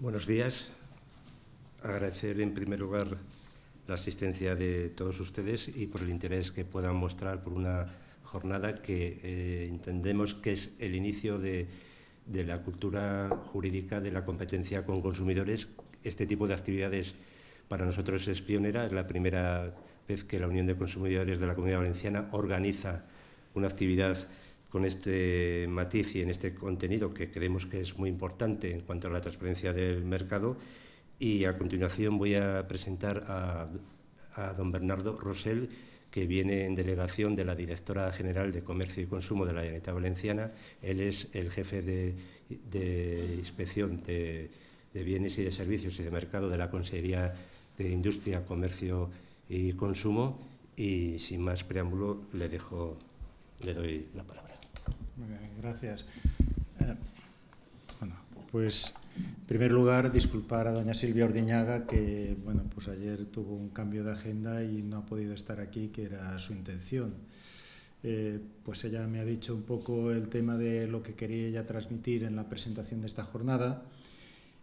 Buenos días. Agradecer en primer lugar la asistencia de todos ustedes y por el interés que puedan mostrar por una jornada que entendemos que es el inicio de la cultura jurídica de la competencia con consumidores. Este tipo de actividades para nosotros es pionera. Es la primera vez que la Unión de Consumidores de la Comunidad Valenciana organiza una actividad con este matiz y en este contenido que creemos que es muy importante en cuanto a la transparencia del mercado. Y a continuación voy a presentar a don Bernardo Rosell, que viene en delegación de la Directora General de Comercio y Consumo de la Generalitat Valenciana. Él es el jefe de inspección de bienes y de servicios y de mercado de la Consellería de Industria, Comercio y Consumo. Y sin más preámbulo le doy la palabra. Muy bien, gracias. Bueno, pues en primer lugar disculpar a doña Silvia Ordiñaga, que bueno, pues ayer tuvo un cambio de agenda y no ha podido estar aquí, que era su intención. Pues ella me ha dicho un poco el tema de lo que quería ella transmitir en la presentación de esta jornada,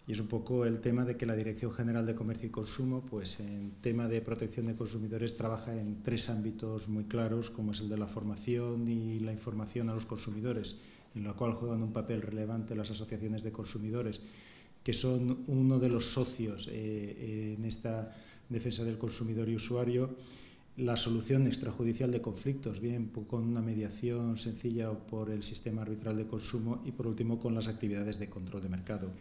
y es un poco el tema de que la Dirección General de Comercio y Consumo, pues en tema de protección de consumidores, trabaja en tres ámbitos muy claros, como es el de la formación y la información a los consumidores, en la cual juegan un papel relevante las asociaciones de consumidores, que son uno de los socios en esta defensa del consumidor y usuario. La solución extrajudicial de conflictos, bien con una mediación sencilla o por el sistema arbitral de consumo, y por último con las actividades de control de mercado.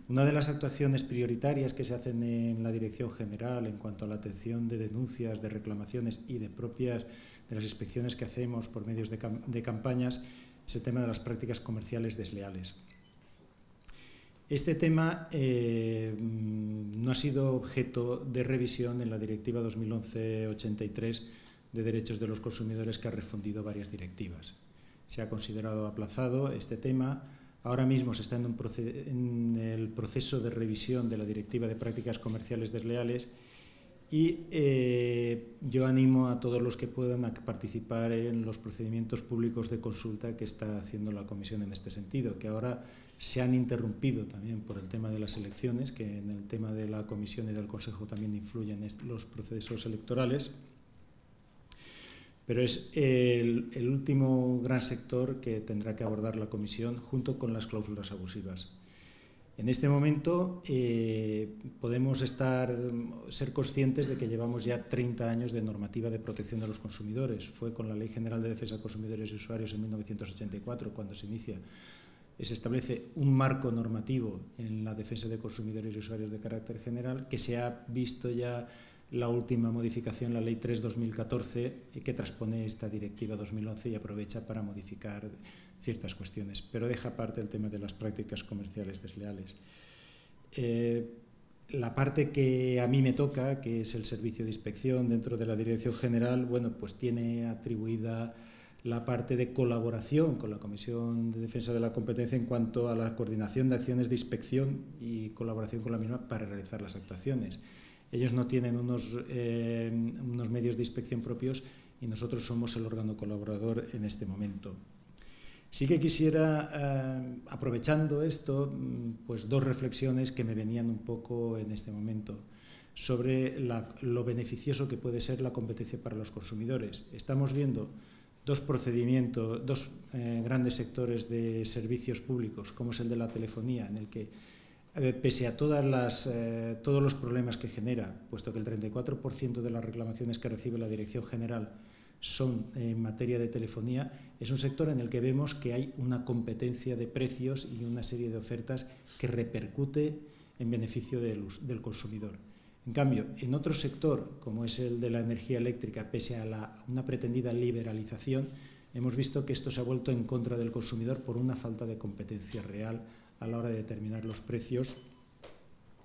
Una de las actuaciones prioritarias que se hacen en la Dirección General en cuanto a la atención de denuncias, de reclamaciones y de las inspecciones que hacemos por medios de campañas es el tema de las prácticas comerciales desleales. Este tema no ha sido objeto de revisión en la Directiva 2011-83 de Derechos de los Consumidores, que ha respondido varias directivas. Se ha considerado aplazado este tema. Ahora mismo se está en el proceso de revisión de la Directiva de Prácticas Comerciales Desleales y yo animo a todos los que puedan a participar en los procedimientos públicos de consulta que está haciendo la Comisión en este sentido, que ahora se han interrumpido también por el tema de las elecciones, que en el tema de la Comisión y del Consejo también influyen los procesos electorales. Pero es el último gran sector que tendrá que abordar la Comisión junto con las cláusulas abusivas. En este momento podemos ser conscientes de que llevamos ya 30 años de normativa de protección de los consumidores. Fue con la Ley General de Defensa de Consumidores y Usuarios en 1984 cuando se establece un marco normativo en la defensa de consumidores y usuarios de carácter general, que se ha visto ya la última modificación, la Ley 3/2014, que transpone esta Directiva 2011 y aprovecha para modificar ciertas cuestiones, pero deja aparte el tema de las prácticas comerciales desleales. La parte que a mí me toca, que es el servicio de inspección dentro de la Dirección General, bueno, pues tiene atribuida la parte de colaboración con la Comisión de Defensa de la Competencia en cuanto a la coordinación de acciones de inspección y colaboración con la misma para realizar las actuaciones. Ellos no tienen unos medios de inspección propios y nosotros somos el órgano colaborador en este momento. Sí que quisiera, aprovechando esto, pues dos reflexiones que me venían un poco en este momento sobre lo beneficioso que puede ser la competencia para los consumidores. Estamos viendo dos grandes sectores de servicios públicos, como es el de la telefonía, en el que pese a todos los problemas que genera, puesto que el 34% de las reclamaciones que recibe la Dirección General son en materia de telefonía, es un sector en el que vemos que hay una competencia de precios y una serie de ofertas que repercute en beneficio del consumidor. En cambio, en otro sector, como es el de la energía eléctrica, pese a una pretendida liberalización, hemos visto que esto se ha vuelto en contra del consumidor por una falta de competencia real a la hora de determinar los precios,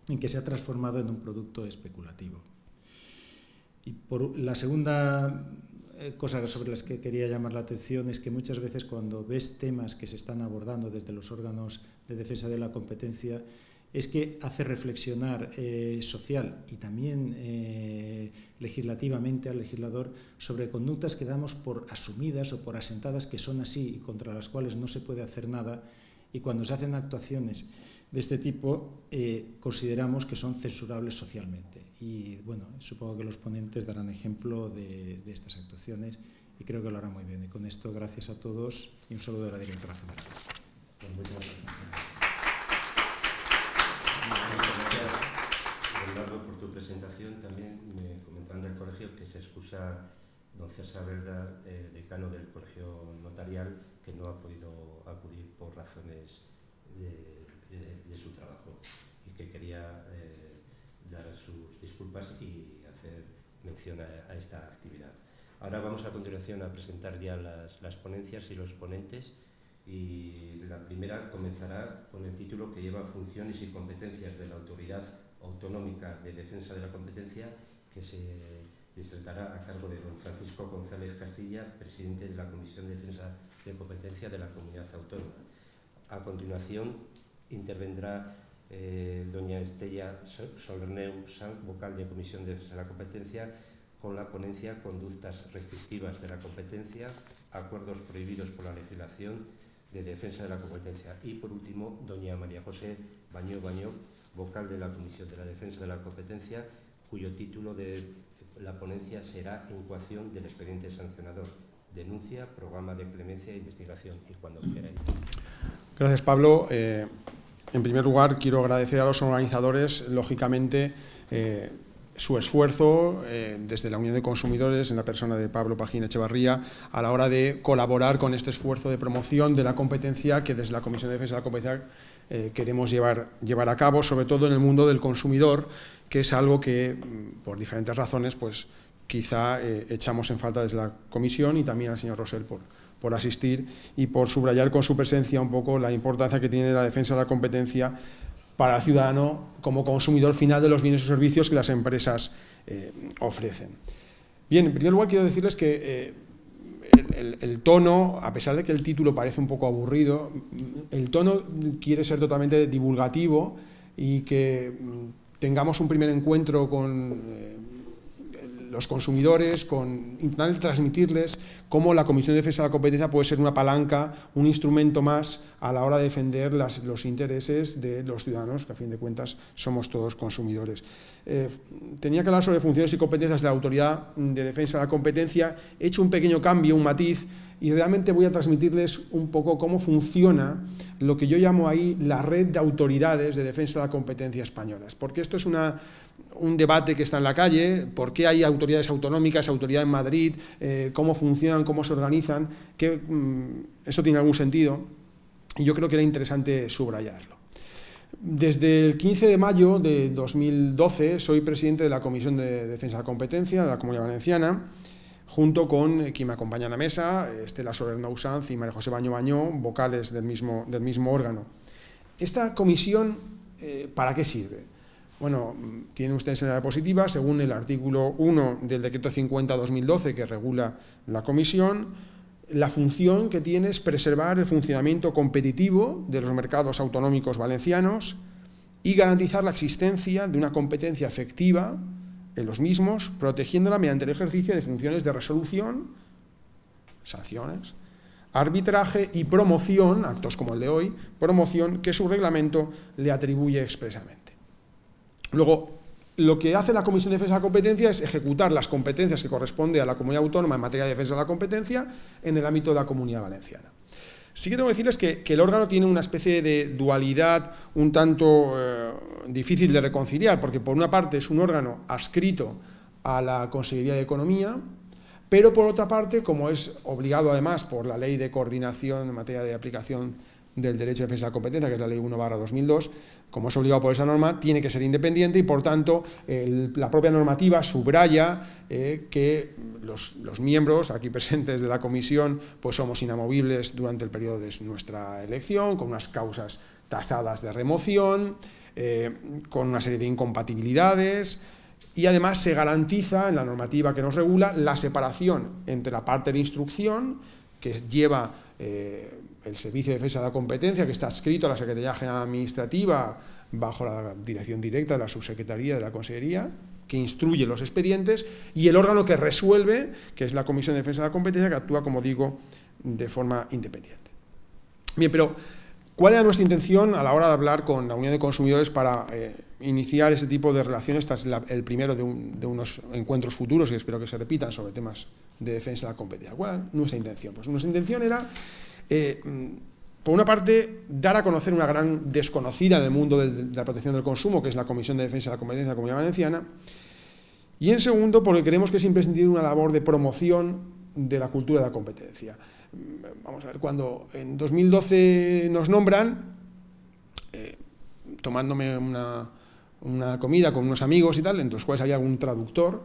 en que se ha transformado en un producto especulativo. Y la segunda cosa sobre las que quería llamar la atención es que muchas veces cuando ves temas que se están abordando desde los órganos de defensa de la competencia, es que hace reflexionar social y también legislativamente al legislador sobre conductas que damos por asumidas o por asentadas, que son así y contra las cuales no se puede hacer nada, y cuando se hacen actuaciones de este tipo consideramos que son censurables socialmente. Y bueno, supongo que los ponentes darán ejemplo de estas actuaciones y creo que lo harán muy bien. Y con esto, gracias a todos y un saludo de la directora general. Muchas gracias, Bernardo, por tu presentación. También me comentaron del colegio que se excusa don César Verda, decano del Colegio Notarial, que no ha podido acudir por razones de su trabajo y que quería dar sus disculpas y hacer mención a esta actividad. Ahora vamos a continuación a presentar ya las ponencias y los ponentes, y la primera comenzará con el título que lleva Funciones y competencias de la Autoridad Autonómica de Defensa de la Competencia, que se disertará a cargo de don Francisco González Castilla, presidente de la Comisión de Defensa de Competencia de la Comunidad Autónoma. A continuación intervendrá doña Estella Solerneu Sanz, vocal de Comisión de Defensa de la Competencia, con la ponencia Conductas restrictivas de la competencia, acuerdos prohibidos por la legislación de defensa de la competencia. Y por último, doña María José Bañó, vocal de la Comisión de la Defensa de la Competencia, cuyo título de la ponencia será Incoación del expediente sancionador, denuncia, programa de clemencia e investigación. Y cuando queráis. Gracias, Pablo. En primer lugar, quiero agradecer a los organizadores, lógicamente, su esfuerzo desde la Unión de Consumidores, en la persona de Pablo Pajín Echevarría, a la hora de colaborar con este esfuerzo de promoción de la competencia que desde la Comisión de Defensa de la Competencia queremos llevar a cabo, sobre todo en el mundo del consumidor, que es algo que, por diferentes razones, pues quizá echamos en falta desde la Comisión, y también al señor Rosell por asistir y por subrayar con su presencia un poco la importancia que tiene la defensa de la competencia para el ciudadano como consumidor final de los bienes y servicios que las empresas ofrecen. Bien, en primer lugar quiero decirles que el tono, a pesar de que el título parece un poco aburrido, el tono quiere ser totalmente divulgativo y que tengamos un primer encuentro con los consumidores, con intentar transmitirles cómo la Comisión de Defensa de la Competencia puede ser una palanca, un instrumento más a la hora de defender los intereses de los ciudadanos, que a fin de cuentas somos todos consumidores. Tenía que hablar sobre funciones y competencias de la Autoridad de Defensa de la Competencia. He hecho un pequeño cambio, un matiz, y realmente voy a transmitirles un poco cómo funciona lo que yo llamo ahí la red de autoridades de defensa de la competencia españolas, porque esto es un debate que está en la calle. ¿Por qué hay autoridades autonómicas, autoridad en Madrid? ¿Cómo funcionan? ¿Cómo se organizan? ¿Eso tiene algún sentido? Y yo creo que era interesante subrayarlo. Desde el 15 de mayo de 2012 soy presidente de la Comisión de Defensa de la Competencia de la Comunidad Valenciana, junto con quien me acompaña en la mesa, Estela Solerneu Sanz y María José Bañó, vocales del mismo órgano. Esta comisión, ¿para qué sirve? Bueno, tienen ustedes en la diapositiva, según el artículo 1 del decreto 50/2012 que regula la comisión, la función que tiene es preservar el funcionamiento competitivo de los mercados autonómicos valencianos y garantizar la existencia de una competencia efectiva en los mismos, protegiéndola mediante el ejercicio de funciones de resolución, sanciones, arbitraje y promoción, actos como el de hoy, promoción que su reglamento le atribuye expresamente. Luego, lo que hace la Comisión de Defensa de la Competencia es ejecutar las competencias que corresponde a la Comunidad Autónoma en materia de defensa de la competencia en el ámbito de la Comunidad Valenciana. Sí que tengo que decirles que el órgano tiene una especie de dualidad un tanto difícil de reconciliar, porque por una parte es un órgano adscrito a la Consejería de Economía, pero por otra parte, como es obligado además por la Ley de Coordinación en materia de aplicación del Derecho de Defensa de la Competencia, que es la Ley 1/2002, como es obligado por esa norma, tiene que ser independiente y, por tanto, la propia normativa subraya que los miembros aquí presentes de la comisión pues somos inamovibles durante el periodo de nuestra elección, con unas causas tasadas de remoción, con una serie de incompatibilidades, y además se garantiza en la normativa que nos regula la separación entre la parte de instrucción, que lleva el Servicio de Defensa de la Competencia, que está adscrito a la Secretaría General Administrativa bajo la dirección directa de la Subsecretaría de la Consejería, que instruye los expedientes, y el órgano que resuelve, que es la Comisión de Defensa de la Competencia, que actúa, como digo, de forma independiente. Bien, pero ¿Cuál era nuestra intención a la hora de hablar con la Unión de Consumidores para iniciar este tipo de relaciones? Este es el primero de unos encuentros futuros que espero que se repitan sobre temas de defensa de la competencia. ¿Cuál era nuestra intención? Pues nuestra intención era, por una parte, dar a conocer una gran desconocida en el mundo de la protección del consumo, que es la Comisión de Defensa de la Competencia de la Comunidad Valenciana, y en segundo, porque creemos que es imprescindible una labor de promoción de la cultura de la competencia. Vamos a ver, cuando en 2012 nos nombran, tomándome una comida con unos amigos y tal, entre los cuales había algún traductor,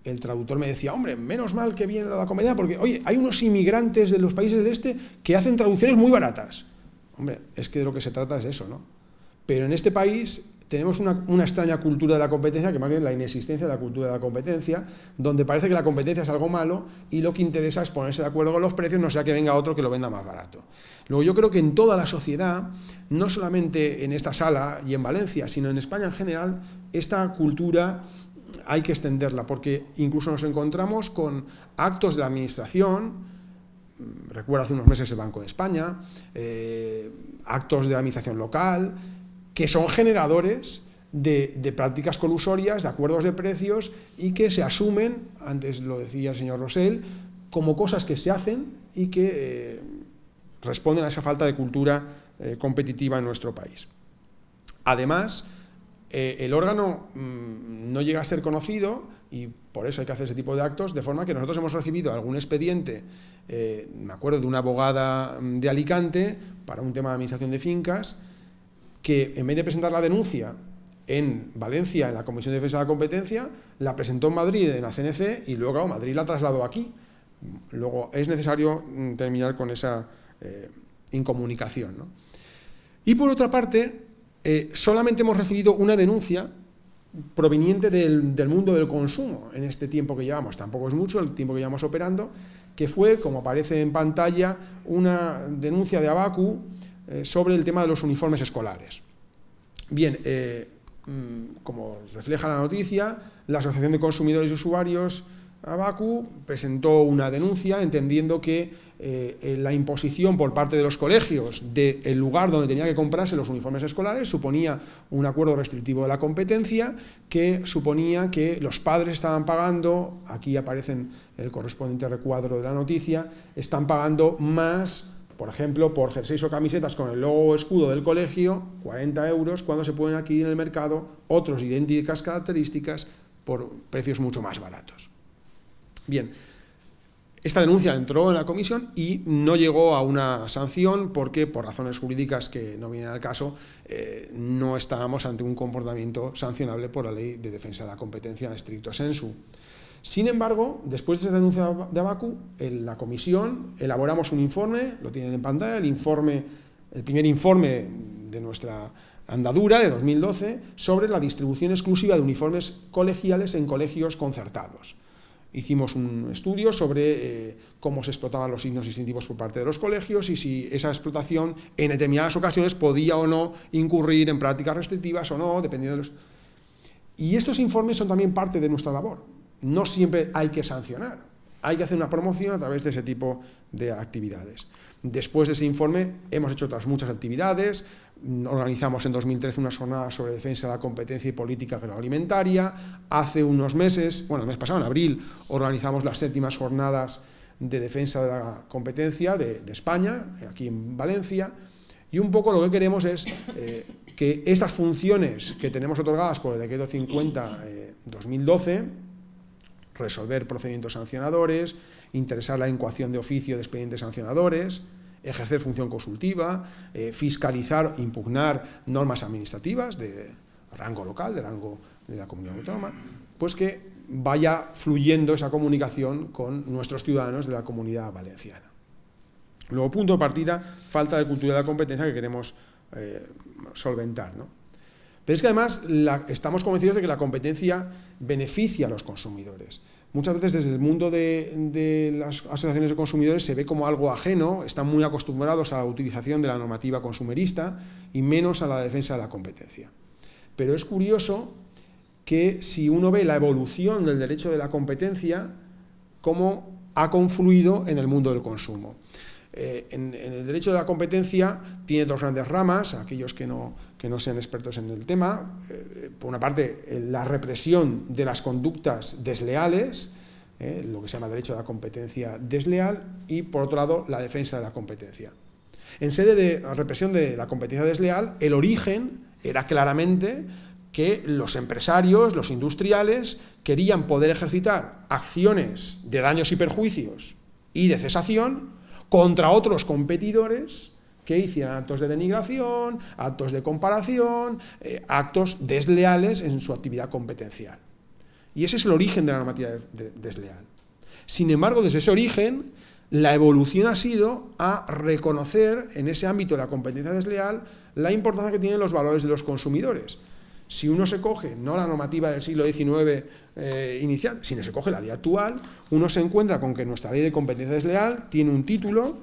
el traductor me decía, hombre, menos mal que viene la competencia, porque, oye, hay unos inmigrantes de los países del este que hacen traducciones muy baratas. Hombre, es que de lo que se trata es eso, ¿no? Pero en este país tenemos una extraña cultura de la competencia, que más bien la inexistencia de la cultura de la competencia, donde parece que la competencia es algo malo y lo que interesa es ponerse de acuerdo con los precios, no sea que venga otro que lo venda más barato. Luego yo creo que en toda la sociedad, no solamente en esta sala y en Valencia, sino en España en general, esta cultura hay que extenderla, porque incluso nos encontramos con actos de la administración, recuerdo hace unos meses el Banco de España, actos de la administración local, que son generadores de prácticas colusorias, de acuerdos de precios y que se asumen, antes lo decía el señor Rosell, como cosas que se hacen y que responden a esa falta de cultura competitiva en nuestro país. Además, el órgano no llega a ser conocido y por eso hay que hacer ese tipo de actos, de forma que nosotros hemos recibido algún expediente, me acuerdo de una abogada de Alicante para un tema de administración de fincas, que en vez de presentar la denuncia en Valencia, en la Comisión de Defensa de la Competencia, la presentó en Madrid, en la CNC, y luego Madrid la trasladó aquí. Luego es necesario terminar con esa incomunicación, ¿no? Y por otra parte, solamente hemos recibido una denuncia proveniente del mundo del consumo en este tiempo que llevamos, tampoco es mucho el tiempo que llevamos operando, que fue, como aparece en pantalla, una denuncia de Abacu sobre el tema de los uniformes escolares. Bien, como refleja la noticia, la Asociación de Consumidores y Usuarios, Abacu, presentó una denuncia entendiendo que la imposición por parte de los colegios del lugar donde tenía que comprarse los uniformes escolares suponía un acuerdo restrictivo de la competencia, que suponía que los padres estaban pagando, aquí aparece el correspondiente recuadro de la noticia, están pagando más, por ejemplo, por jerseys o camisetas con el logo o escudo del colegio, 40 euros, cuando se pueden adquirir en el mercado otros de idénticas características por precios mucho más baratos. Bien, esta denuncia entró en la comisión y no llegó a una sanción porque, por razones jurídicas que no vienen al caso, no estábamos ante un comportamiento sancionable por la Ley de Defensa de la Competencia en estricto sensu. Sin embargo, después de esa denuncia de Abacu, en la comisión elaboramos un informe, lo tienen en pantalla, el primer informe de nuestra andadura de 2012 sobre la distribución exclusiva de uniformes colegiales en colegios concertados. Hicimos un estudio sobre cómo se explotaban los signos distintivos por parte de los colegios y si esa explotación en determinadas ocasiones podía o no incurrir en prácticas restrictivas o no, dependiendo de los... Y estos informes son también parte de nuestra labor. No siempre hay que sancionar, hay que hacer una promoción a través de ese tipo de actividades. Después de ese informe hemos hecho otras muchas actividades, organizamos en 2013 unas jornadas sobre defensa de la competencia y política agroalimentaria, hace unos meses, bueno, el mes pasado, en abril, organizamos las 7ª jornadas de defensa de la competencia de España, aquí en Valencia, y un poco lo que queremos es que estas funciones que tenemos otorgadas por el decreto 50-2012, resolver procedimientos sancionadores, interesar la incoación de oficio de expedientes sancionadores, ejercer función consultiva, fiscalizar, impugnar normas administrativas de rango local, de rango de la comunidad autónoma, pues que vaya fluyendo esa comunicación con nuestros ciudadanos de la comunidad valenciana. Luego, punto de partida, falta de cultura de la competencia que queremos solventar, ¿no? Pero es que además estamos convencidos de que la competencia beneficia a los consumidores. Muchas veces desde el mundo de las asociaciones de consumidores se ve como algo ajeno, están muy acostumbrados a la utilización de la normativa consumerista y menos a la defensa de la competencia. Pero es curioso que si uno ve la evolución del derecho de la competencia, cómo ha confluido en el mundo del consumo. En el derecho de la competencia tiene dos grandes ramas, aquellos que no sean expertos en el tema. Por una parte, la represión de las conductas desleales, lo que se llama derecho de la competencia desleal, y por otro lado, la defensa de la competencia. En sede de represión de la competencia desleal, el origen era claramente que los empresarios, los industriales, querían poder ejercitar acciones de daños y perjuicios y de cesación contra otros competidores que hicieran actos de denigración, actos de comparación, actos desleales en su actividad competencial. Y ese es el origen de la normativa desleal. Sin embargo, desde ese origen, la evolución ha sido a reconocer en ese ámbito de la competencia desleal la importancia que tienen los valores de los consumidores. Si uno se coge, no la normativa del siglo XIX inicial, sino se coge la ley actual, uno se encuentra con que nuestra ley de competencia desleal tiene un título,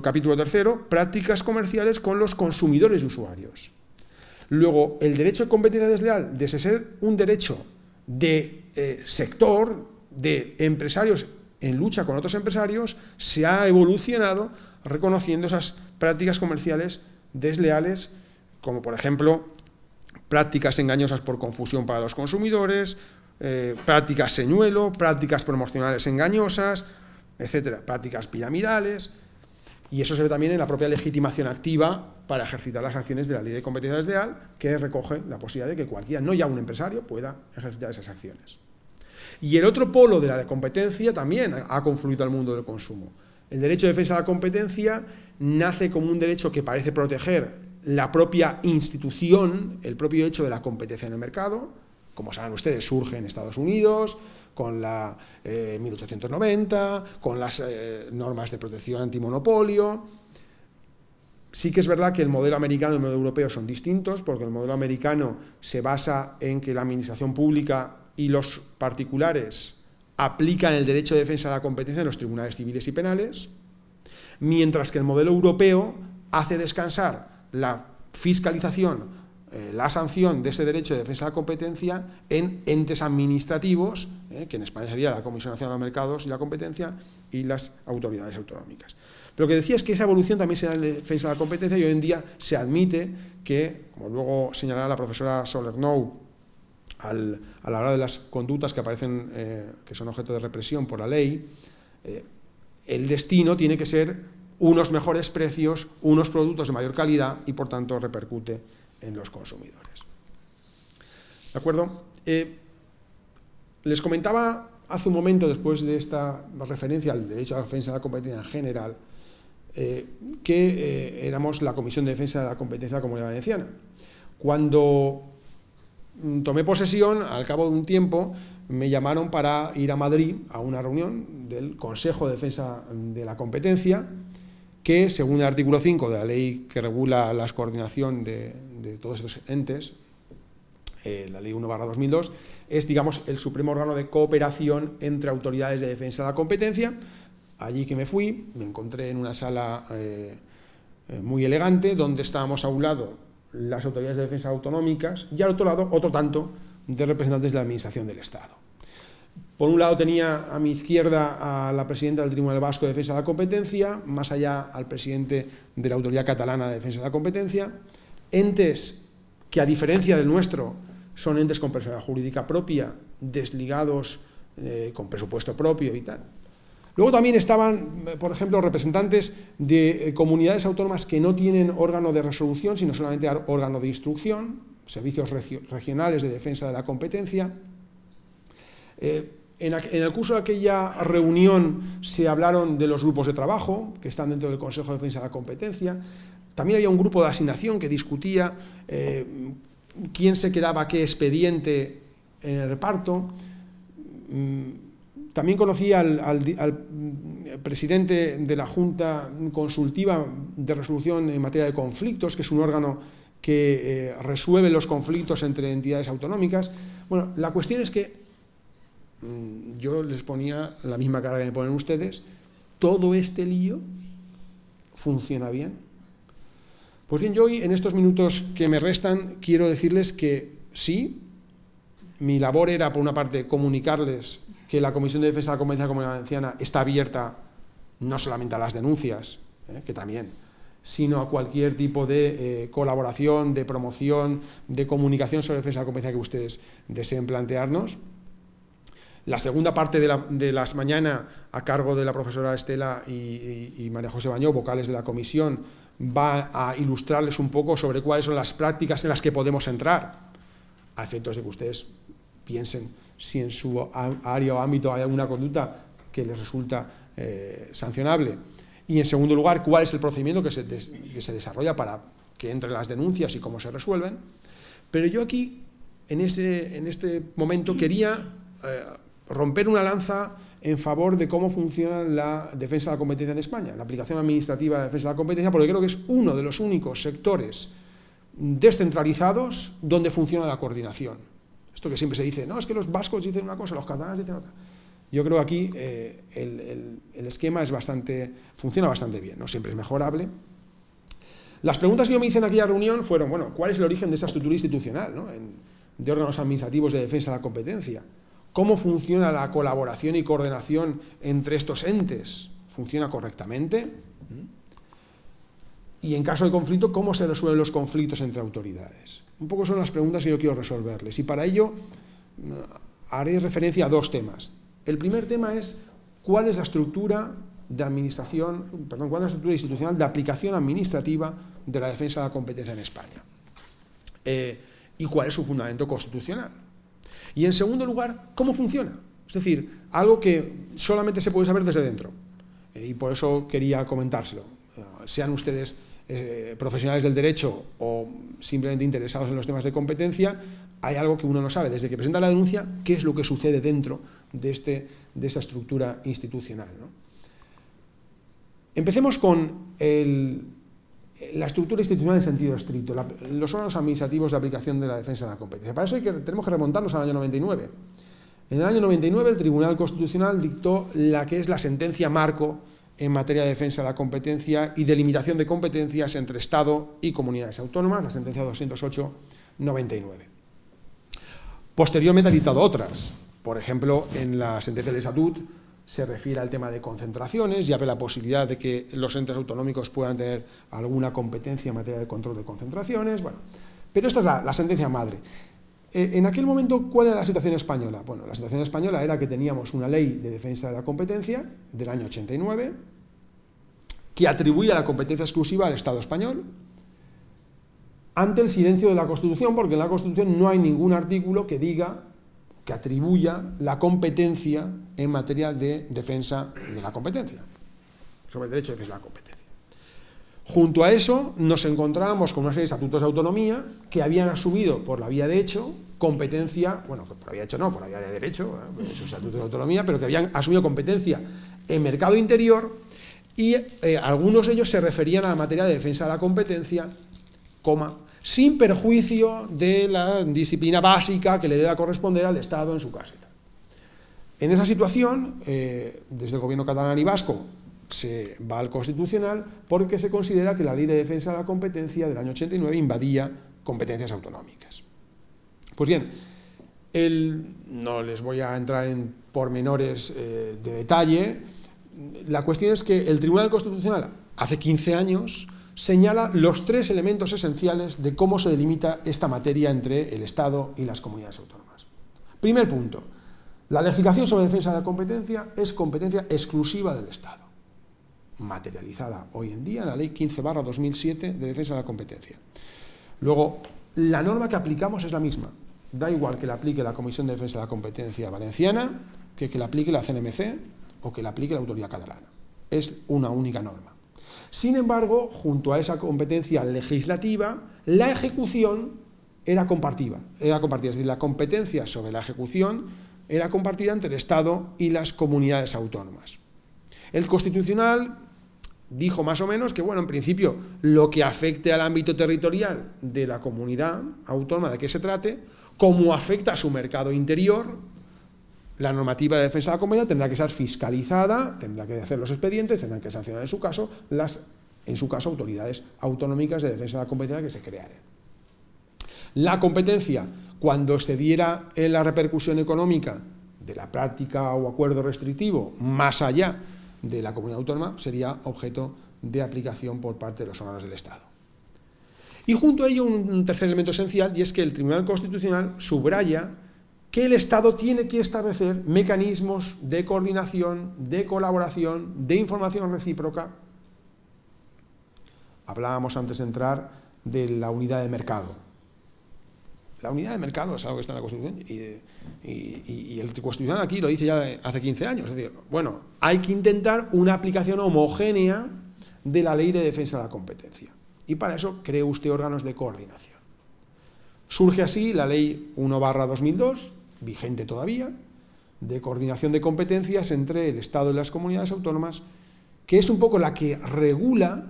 capítulo 3, prácticas comerciales con los consumidores y usuarios. Luego, el derecho de competencia desleal, desde ser un derecho de sector, de empresarios en lucha con otros empresarios, se ha evolucionado reconociendo esas prácticas comerciales desleales, como por ejemplo prácticas engañosas por confusión para los consumidores, prácticas señuelo, prácticas promocionales engañosas, etcétera, prácticas piramidales, y eso se ve también en la propia legitimación activa para ejercitar las acciones de la ley de competencia desleal, que recoge la posibilidad de que cualquiera, no ya un empresario, pueda ejercitar esas acciones. Y el otro polo de la competencia también ha confluido al mundo del consumo. El derecho de defensa de la competencia nace como un derecho que parece proteger la propia institución, el propio hecho de la competencia en el mercado. Como saben ustedes, surge en Estados Unidos con la 1890, con las normas de protección antimonopolio. Sí que es verdad que el modelo americano y el modelo europeo son distintos, porque el modelo americano se basa en que la administración pública y los particulares aplican el derecho de defensa de la competencia en los tribunales civiles y penales, mientras que el modelo europeo hace descansar la fiscalización, la sanción de ese derecho de defensa de la competencia en entes administrativos, que en España sería la Comisión Nacional de Mercados y la Competencia y las autoridades autonómicas. Pero lo que decía es que esa evolución también se da en la defensa de la competencia y hoy en día se admite que, como luego señalará la profesora Solernou, a la hora de las conductas que aparecen, que son objeto de represión por la ley, el destino tiene que ser unos mejores precios, unos productos de mayor calidad y, por tanto, repercute en los consumidores. ¿De acuerdo? Les comentaba hace un momento, después de esta referencia al derecho a la defensa de la competencia en general, que éramos la Comisión de Defensa de la Competencia de la Comunidad Valenciana. Cuando tomé posesión, al cabo de un tiempo, me llamaron para ir a Madrid a una reunión del Consejo de Defensa de la Competencia, que, según el artículo 5 de la ley que regula la coordinación de todos estos entes, la ley 1/2002, es, digamos, el supremo órgano de cooperación entre autoridades de defensa de la competencia. Allí que me fui, me encontré en una sala muy elegante, donde estábamos a un lado las autoridades de defensa autonómicas y al otro lado otro tanto de representantes de la Administración del Estado. Por un lado tenía a mi izquierda a la presidenta del Tribunal Vasco de Defensa de la Competencia, más allá al presidente de la Autoridad Catalana de Defensa de la Competencia, entes que, a diferencia del nuestro, son entes con personalidad jurídica propia, desligados, con presupuesto propio y tal. Luego también estaban, por ejemplo, representantes de comunidades autónomas que no tienen órgano de resolución, sino solamente órgano de instrucción, servicios regionales de defensa de la competencia. En el curso de aquella reunión se hablaron de los grupos de trabajo que están dentro del Consejo de Defensa de la Competencia. También había un grupo de asignación que discutía quién se quedaba qué expediente en el reparto. También conocí al presidente de la Junta Consultiva de Resolución en materia de conflictos, que es un órgano que resuelve los conflictos entre entidades autonómicas. Bueno, la cuestión es que yo les ponía la misma cara que me ponen ustedes. ¿Todo este lío funciona bien? Pues bien, yo hoy, en estos minutos que me restan, quiero decirles que sí, mi labor era, por una parte, comunicarles que la Comisión de Defensa de la Competencia de la Comunidad Valenciana está abierta no solamente a las denuncias, que también, sino a cualquier tipo de colaboración, de promoción, de comunicación sobre defensa de la competencia que ustedes deseen plantearnos. La segunda parte de las mañana, a cargo de la profesora Estela y María José Bañó, vocales de la comisión, va a ilustrarles un poco sobre cuáles son las prácticas en las que podemos entrar, a efectos de que ustedes piensen si en su área o ámbito hay alguna conducta que les resulta sancionable. Y en segundo lugar, cuál es el procedimiento que se desarrolla para que entren las denuncias y cómo se resuelven. Pero yo aquí, en este momento, quería romper una lanza en favor de cómo funciona la defensa de la competencia en España, la aplicación administrativa de defensa de la competencia, porque creo que es uno de los únicos sectores descentralizados donde funciona la coordinación. Esto que siempre se dice, no, es que los vascos dicen una cosa, los catalanes dicen otra. Yo creo que aquí el esquema funciona bastante bien, no siempre es mejorable. Las preguntas que yo me hice en aquella reunión fueron, bueno, ¿cuál es el origen de esa estructura institucional, ¿no? de órganos administrativos de defensa de la competencia? ¿Cómo funciona la colaboración y coordinación entre estos entes? ¿Funciona correctamente? Y en caso de conflicto, ¿cómo se resuelven los conflictos entre autoridades? Un poco son las preguntas que yo quiero resolverles. Y para ello haré referencia a dos temas. El primer tema es cuál es la estructura de administración, perdón, cuál es la estructura institucional de aplicación administrativa de la defensa de la competencia en España. Y cuál es su fundamento constitucional. Y en segundo lugar, ¿cómo funciona? Es decir, algo que solamente se puede saber desde dentro. Y por eso quería comentárselo. Sean ustedes profesionales del derecho o simplemente interesados en los temas de competencia, hay algo que uno no sabe. Desde que presenta la denuncia, ¿qué es lo que sucede dentro de esta estructura institucional, ¿no? Empecemos con la estructura institucional en sentido estricto, los órganos administrativos de aplicación de la defensa de la competencia. Para eso tenemos que remontarnos al año 99. En el año 99 el Tribunal Constitucional dictó la que es la sentencia marco en materia de defensa de la competencia y delimitación de competencias entre Estado y comunidades autónomas, la sentencia 208/99. Posteriormente ha dictado otras. Por ejemplo, en la sentencia del Estatut se refiere al tema de concentraciones y abre la posibilidad de que los entes autonómicos puedan tener alguna competencia en materia de control de concentraciones. Bueno, pero esta es la sentencia madre. En aquel momento, ¿cuál era la situación española? Bueno, la situación española era que teníamos una ley de defensa de la competencia del año 89 que atribuía la competencia exclusiva al Estado español ante el silencio de la Constitución, porque en la Constitución no hay ningún artículo que diga, que atribuya la competencia en materia de defensa de la competencia, sobre el derecho de defensa de la competencia. Junto a eso nos encontrábamos con una serie de estatutos de autonomía que habían asumido por la vía de hecho competencia, bueno, por la vía de hecho no, por la vía de derecho, esos estatutos de autonomía, pero que habían asumido competencia en mercado interior y algunos de ellos se referían a la materia de defensa de la competencia, sin perjuicio de la disciplina básica que le deba corresponder al Estado en su caso. En esa situación, desde el gobierno catalán y vasco, se va al Constitucional porque se considera que la Ley de Defensa de la Competencia del año 89 invadía competencias autonómicas. Pues bien, no les voy a entrar en pormenores de detalle. La cuestión es que el Tribunal Constitucional, hace 15 años, señala los tres elementos esenciales de cómo se delimita esta materia entre el Estado y las comunidades autónomas. Primer punto, la legislación sobre defensa de la competencia es competencia exclusiva del Estado, materializada hoy en día en la Ley 15/2007 de defensa de la competencia. Luego, la norma que aplicamos es la misma, da igual que la aplique la Comisión de Defensa de la Competencia valenciana, que la aplique la CNMC o que la aplique la Autoridad Catalana. Es una única norma. Sin embargo, junto a esa competencia legislativa, la ejecución era compartida. Es decir, la competencia sobre la ejecución era compartida entre el Estado y las comunidades autónomas. El Constitucional dijo más o menos que, bueno, en principio, lo que afecte al ámbito territorial de la comunidad autónoma de que se trate, como afecta a su mercado interior, la normativa de defensa de la competencia tendrá que ser fiscalizada, tendrá que hacer los expedientes, tendrán que sancionar en su caso autoridades autonómicas de defensa de la competencia que se crearen. La competencia, cuando se diera en la repercusión económica de la práctica o acuerdo restrictivo, más allá de la comunidad autónoma sería objeto de aplicación por parte de los órganos del Estado. Y junto a ello un tercer elemento esencial, y es que el Tribunal Constitucional subraya que el Estado tiene que establecer mecanismos de coordinación, de colaboración, de información recíproca. Hablábamos antes de entrar de la unidad de mercado. La unidad de mercado es algo que está en la Constitución y el Constitucional aquí lo dice ya hace 15 años. Es decir, bueno, hay que intentar una aplicación homogénea de la Ley de Defensa de la Competencia. Y para eso cree usted órganos de coordinación. Surge así la Ley 1/2002, vigente todavía, de coordinación de competencias entre el Estado y las comunidades autónomas, que es un poco la que regula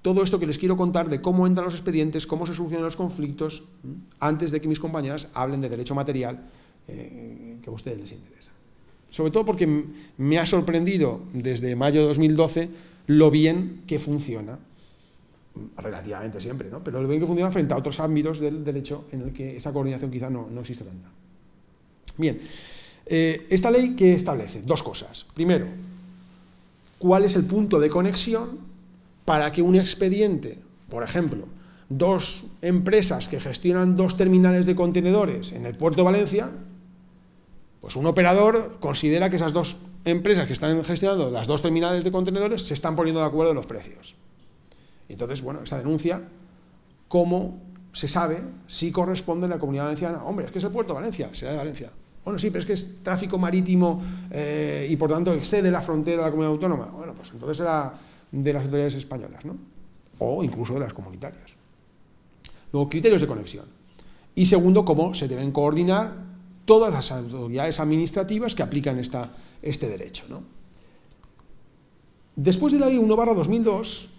todo esto que les quiero contar de cómo entran los expedientes, cómo se solucionan los conflictos, antes de que mis compañeras hablen de derecho material, que a ustedes les interesa. Sobre todo porque me ha sorprendido desde mayo de 2012 lo bien que funciona, relativamente siempre, ¿no? Pero lo bien que funciona frente a otros ámbitos del derecho en el que esa coordinación quizá no existe tanta. Bien, esta ley, ¿qué establece? Dos cosas. Primero, ¿cuál es el punto de conexión para que un expediente, por ejemplo, dos empresas que gestionan dos terminales de contenedores en el puerto de Valencia, pues un operador considera que esas dos empresas que están gestionando las dos terminales de contenedores se están poniendo de acuerdo en los precios? Entonces, bueno, esa denuncia, ¿cómo se sabe si corresponde a la Comunidad Valenciana? Hombre, es que es el puerto de Valencia, será de Valencia. Bueno, sí, pero es que es tráfico marítimo y por tanto excede la frontera de la comunidad autónoma. Bueno, pues entonces será de las autoridades españolas, ¿no? O incluso de las comunitarias. Luego, criterios de conexión. Y segundo, cómo se deben coordinar todas las autoridades administrativas que aplican este derecho, ¿no? Después de la Ley 1/2002,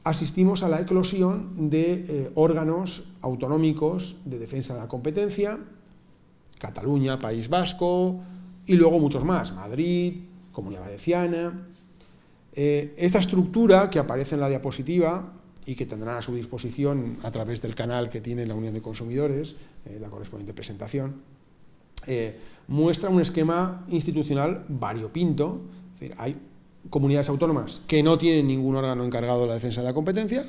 asistimos a la eclosión de órganos autonómicos de defensa de la competencia, Cataluña, País Vasco, y luego muchos más, Madrid, Comunidad Valenciana. Esta estructura que aparece en la diapositiva y que tendrán a su disposición a través del canal que tiene la Unión de Consumidores, la correspondiente presentación, muestra un esquema institucional variopinto. Es decir, hay comunidades autónomas que no tienen ningún órgano encargado de la defensa de la competencia.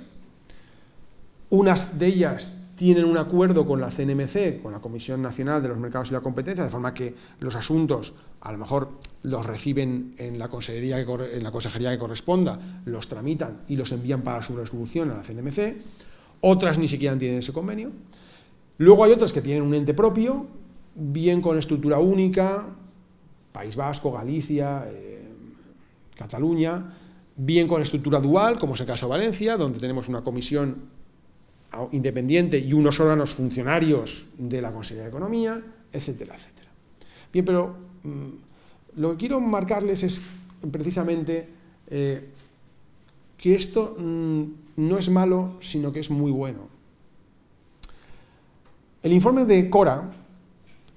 Unas de ellas tienen un acuerdo con la CNMC, con la Comisión Nacional de los Mercados y la Competencia, de forma que los asuntos a lo mejor los reciben en la consejería que corresponda, los tramitan y los envían para su resolución a la CNMC. Otras ni siquiera tienen ese convenio. Luego hay otras que tienen un ente propio, bien con estructura única, País Vasco, Galicia, Cataluña, bien con estructura dual, como es el caso de Valencia, donde tenemos una comisión independiente y unos órganos funcionarios de la Consejería de Economía, etcétera, etcétera. Bien, pero lo que quiero marcarles es precisamente que esto no es malo, sino que es muy bueno. El informe de Cora,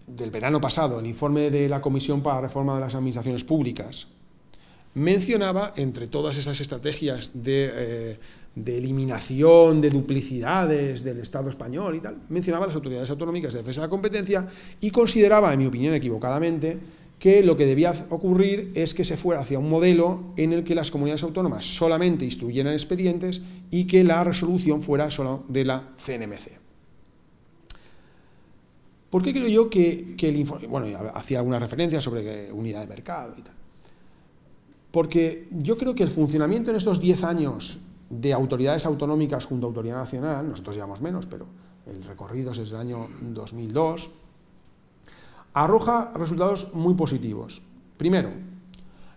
del verano pasado, el informe de la Comisión para la Reforma de las Administraciones Públicas, mencionaba, entre todas esas estrategias de eliminación de duplicidades del Estado español y tal, mencionaba las autoridades autonómicas de defensa de la competencia y consideraba, en mi opinión equivocadamente, que lo que debía ocurrir es que se fuera hacia un modelo en el que las comunidades autónomas solamente instruyeran expedientes y que la resolución fuera solo de la CNMC. ¿Por qué creo yo que el informe, bueno, hacía algunas referencias sobre unidad de mercado y tal? Porque yo creo que el funcionamiento en estos 10 años de autoridades autonómicas junto a Autoridad Nacional, nosotros llevamos menos, pero el recorrido es desde el año 2002, arroja resultados muy positivos. Primero,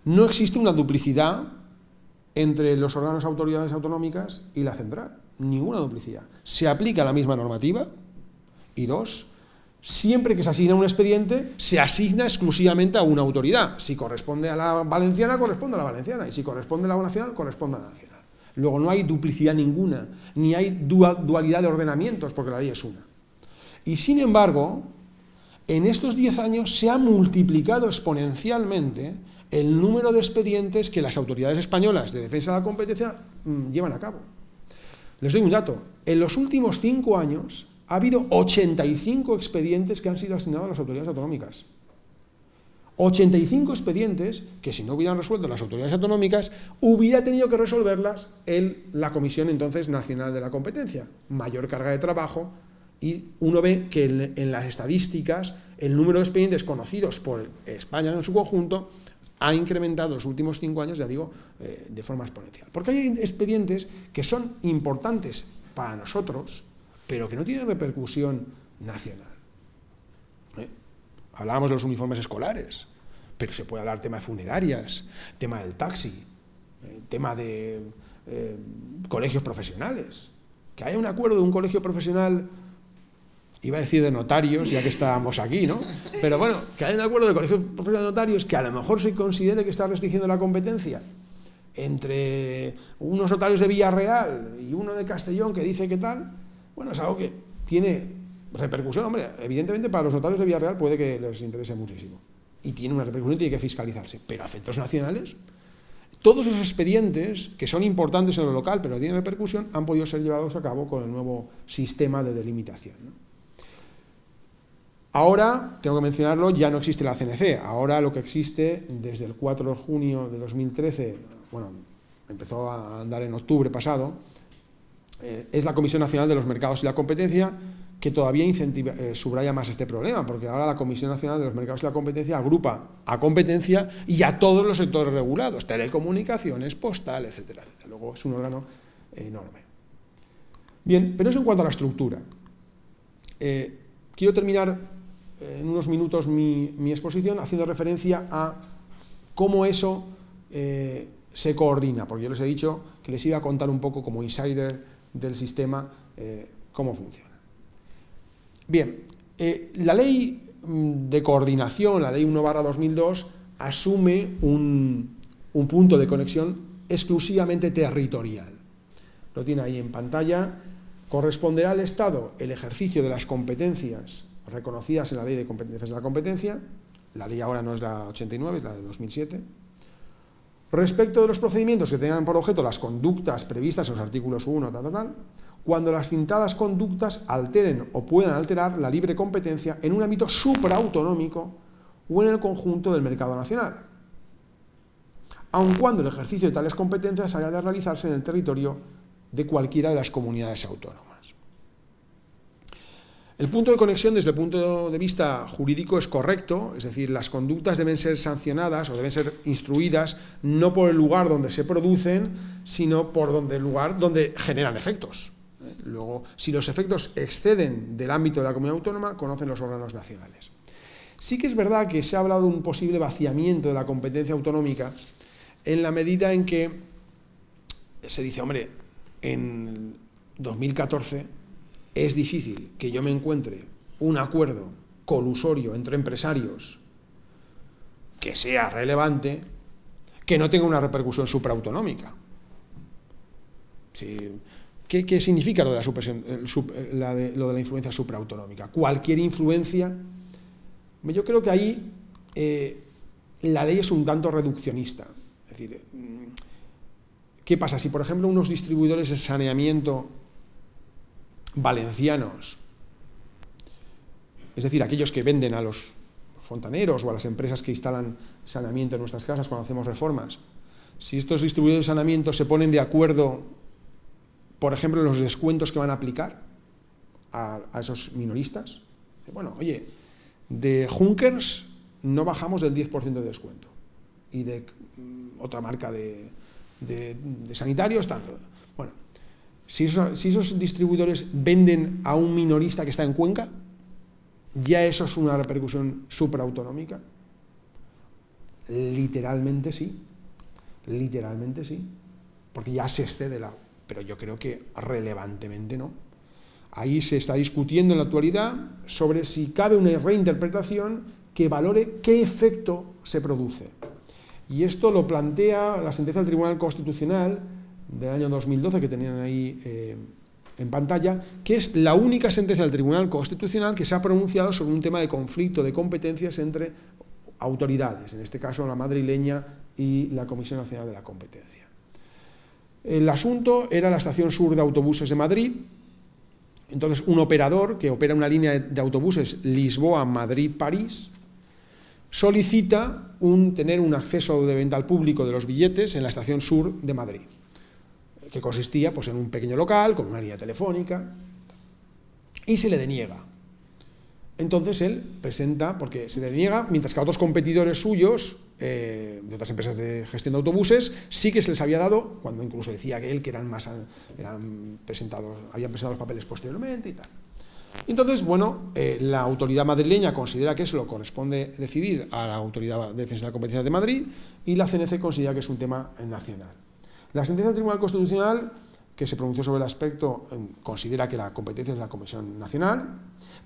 no existe una duplicidad entre los órganos autoridades autonómicas y la central, ninguna duplicidad. Se aplica la misma normativa y dos, siempre que se asigna un expediente, se asigna exclusivamente a una autoridad. Si corresponde a la valenciana, corresponde a la valenciana, y si corresponde a la nacional, corresponde a la nacional. Luego no hay duplicidad ninguna, ni hay dualidad de ordenamientos, porque la ley es una. Y sin embargo, en estos 10 años se ha multiplicado exponencialmente el número de expedientes que las autoridades españolas de defensa de la competencia llevan a cabo. Les doy un dato. En los últimos 5 años ha habido 85 expedientes que han sido asignados a las autoridades autonómicas. 85 expedientes que, si no hubieran resuelto las autoridades autonómicas, hubiera tenido que resolverlas la Comisión entonces Nacional de la Competencia. Mayor carga de trabajo, y uno ve que en las estadísticas el número de expedientes conocidos por España en su conjunto ha incrementado en los últimos 5 años, ya digo, de forma exponencial. Porque hay expedientes que son importantes para nosotros, pero que no tienen repercusión nacional. Hablábamos de los uniformes escolares, pero se puede hablar tema de funerarias, tema del taxi, tema de colegios profesionales. Que haya un acuerdo de un colegio profesional, iba a decir de notarios, ya que estábamos aquí, ¿no? Pero bueno, que haya un acuerdo de colegios profesionales de notarios que a lo mejor se considere que está restringiendo la competencia entre unos notarios de Villarreal y uno de Castellón que dice que tal, bueno, es algo que tiene repercusión, hombre, evidentemente para los notarios de Villarreal puede que les interese muchísimo y tiene una repercusión y tiene que fiscalizarse, pero a efectos nacionales, todos esos expedientes que son importantes en lo local pero tienen repercusión han podido ser llevados a cabo con el nuevo sistema de delimitación, ¿no? Ahora, tengo que mencionarlo, ya no existe la CNC, ahora lo que existe desde el 4 de junio de 2013, bueno, empezó a andar en octubre pasado, es la Comisión Nacional de los Mercados y la Competencia, que todavía subraya más este problema, porque ahora la Comisión Nacional de los Mercados y la Competencia agrupa a competencia y a todos los sectores regulados, telecomunicaciones, postal, etcétera, etcétera. Luego es un órgano enorme. Bien, pero eso en cuanto a la estructura. Quiero terminar en unos minutos mi exposición haciendo referencia a cómo eso se coordina, porque yo les he dicho que les iba a contar un poco como insider del sistema cómo funciona. Bien, la ley de coordinación, la ley 1/2002, asume un punto de conexión exclusivamente territorial. Lo tiene ahí en pantalla. Corresponderá al Estado el ejercicio de las competencias reconocidas en la Ley de Competencias de la Competencia. La ley ahora no es la 89, es la de 2007. Respecto de los procedimientos que tengan por objeto las conductas previstas en los artículos 1, cuando las citadas conductas alteren o puedan alterar la libre competencia en un ámbito supraautonómico o en el conjunto del mercado nacional, aun cuando el ejercicio de tales competencias haya de realizarse en el territorio de cualquiera de las comunidades autónomas. El punto de conexión desde el punto de vista jurídico es correcto, es decir, las conductas deben ser sancionadas o deben ser instruidas no por el lugar donde se producen, sino por el lugar donde generan efectos. Luego, si los efectos exceden del ámbito de la comunidad autónoma, conocen los órganos nacionales. Sí que es verdad que se ha hablado de un posible vaciamiento de la competencia autonómica en la medida en que se dice, hombre, en 2014 es difícil que yo me encuentre un acuerdo colusorio entre empresarios que sea relevante, que no tenga una repercusión supraautonómica. Sí. ¿Qué significa lo de la supresión, lo de la influencia supraautonómica? Cualquier influencia. Yo creo que ahí la ley es un tanto reduccionista. Es decir, ¿qué pasa? Si, por ejemplo, unos distribuidores de saneamiento valencianos, es decir, aquellos que venden a los fontaneros o a las empresas que instalan saneamiento en nuestras casas cuando hacemos reformas, si estos distribuidores de saneamiento se ponen de acuerdo, por ejemplo, en los descuentos que van a aplicar a esos minoristas, bueno, oye, de Junkers no bajamos del 10% de descuento, y de otra marca de sanitarios, tanto. Bueno, si esos distribuidores venden a un minorista que está en Cuenca, ¿ya eso es una repercusión supraautonómica? Literalmente sí, porque ya se excede pero yo creo que relevantemente no. Ahí se está discutiendo en la actualidad sobre si cabe una reinterpretación que valore qué efecto se produce. Y esto lo plantea la sentencia del Tribunal Constitucional del año 2012, que tenían ahí en pantalla, que es la única sentencia del Tribunal Constitucional que se ha pronunciado sobre un tema de conflicto de competencias entre autoridades, en este caso la madrileña y la Comisión Nacional de la Competencia. El asunto era la estación sur de autobuses de Madrid. Entonces, un operador que opera una línea de autobuses Lisboa-Madrid-París, solicita tener un acceso de venta al público de los billetes en la estación sur de Madrid, que consistía pues, en un pequeño local con una línea telefónica, y se le deniega. Entonces él presenta, porque se le deniega, mientras que a otros competidores suyos, de otras empresas de gestión de autobuses, sí que se les había dado, cuando incluso decía que él que habían presentado los papeles posteriormente y tal. Entonces, bueno, la autoridad madrileña considera que eso lo corresponde decidir a la Autoridad de Defensa de la Competencia de Madrid y la CNC considera que es un tema nacional. La sentencia del Tribunal Constitucional, que se pronunció sobre el aspecto, considera que la competencia es la Comisión Nacional,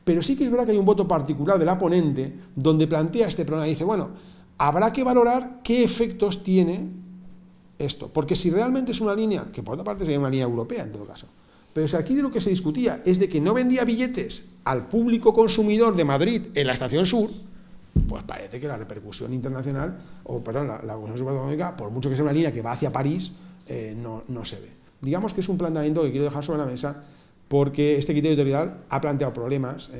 pero sí que es verdad que hay un voto particular de la ponente donde plantea este problema y dice, bueno, habrá que valorar qué efectos tiene esto, porque si realmente es una línea, que por otra parte sería una línea europea en todo caso, pero si aquí de lo que se discutía es de que no vendía billetes al público consumidor de Madrid en la estación sur, pues parece que la repercusión internacional, la Comisión Supraautonómica, por mucho que sea una línea que va hacia París, no se ve. Digamos que es un planteamiento que quiero dejar sobre la mesa porque este criterio territorial ha planteado problemas.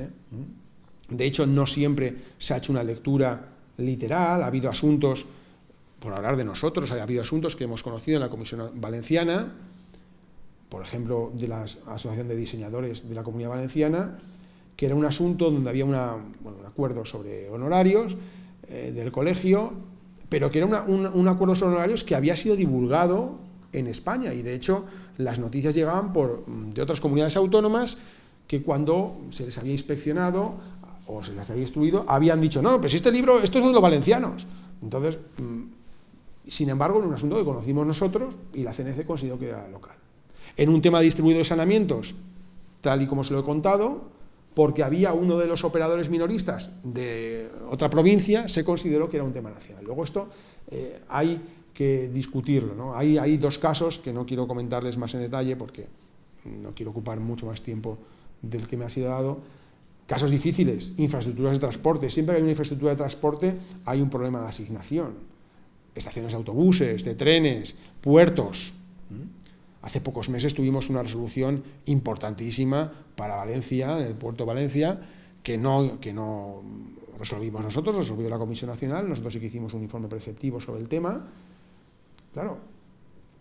De hecho, no siempre se ha hecho una lectura literal, ha habido asuntos, por hablar de nosotros, ha habido asuntos que hemos conocido en la Comisión Valenciana, por ejemplo, de la Asociación de Diseñadores de la Comunidad Valenciana, que era un asunto donde había un acuerdo sobre honorarios del colegio, pero que era un acuerdo sobre honorarios que había sido divulgado en España, y de hecho las noticias llegaban de otras comunidades autónomas que cuando se les había inspeccionado o se les había instruido, habían dicho, no, pero si este libro, esto es de los valencianos. Entonces, sin embargo, en un asunto que conocimos nosotros y la CNC consideró que era local. En un tema de distribuido de saneamientos, tal y como se lo he contado, porque había uno de los operadores minoristas de otra provincia, se consideró que era un tema nacional. Luego esto hay que discutirlo, ¿no? Hay dos casos que no quiero comentarles más en detalle porque no quiero ocupar mucho más tiempo del que me ha sido dado. Casos difíciles, infraestructuras de transporte. Siempre que hay una infraestructura de transporte hay un problema de asignación. Estaciones de autobuses, de trenes, puertos. Hace pocos meses tuvimos una resolución importantísima para Valencia, en el puerto de Valencia, que no resolvimos nosotros, resolvió la Comisión Nacional, nosotros sí que hicimos un informe preceptivo sobre el tema. Claro,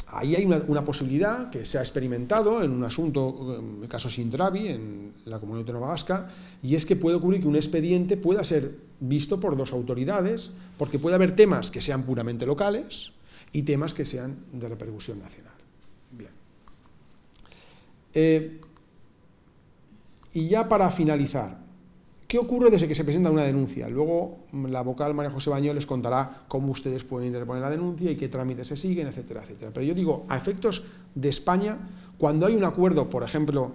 ahí hay una posibilidad que se ha experimentado en un asunto, en el caso Sintravi, en la Comunidad Autónoma Vasca, y es que puede ocurrir que un expediente pueda ser visto por dos autoridades, porque puede haber temas que sean puramente locales y temas que sean de repercusión nacional. Bien. Y ya para finalizar, ¿qué ocurre desde que se presenta una denuncia? Luego la vocal María José Bañó les contará cómo ustedes pueden interponer la denuncia y qué trámites se siguen, etcétera, etcétera. Pero yo digo, a efectos de España, cuando hay un acuerdo, por ejemplo,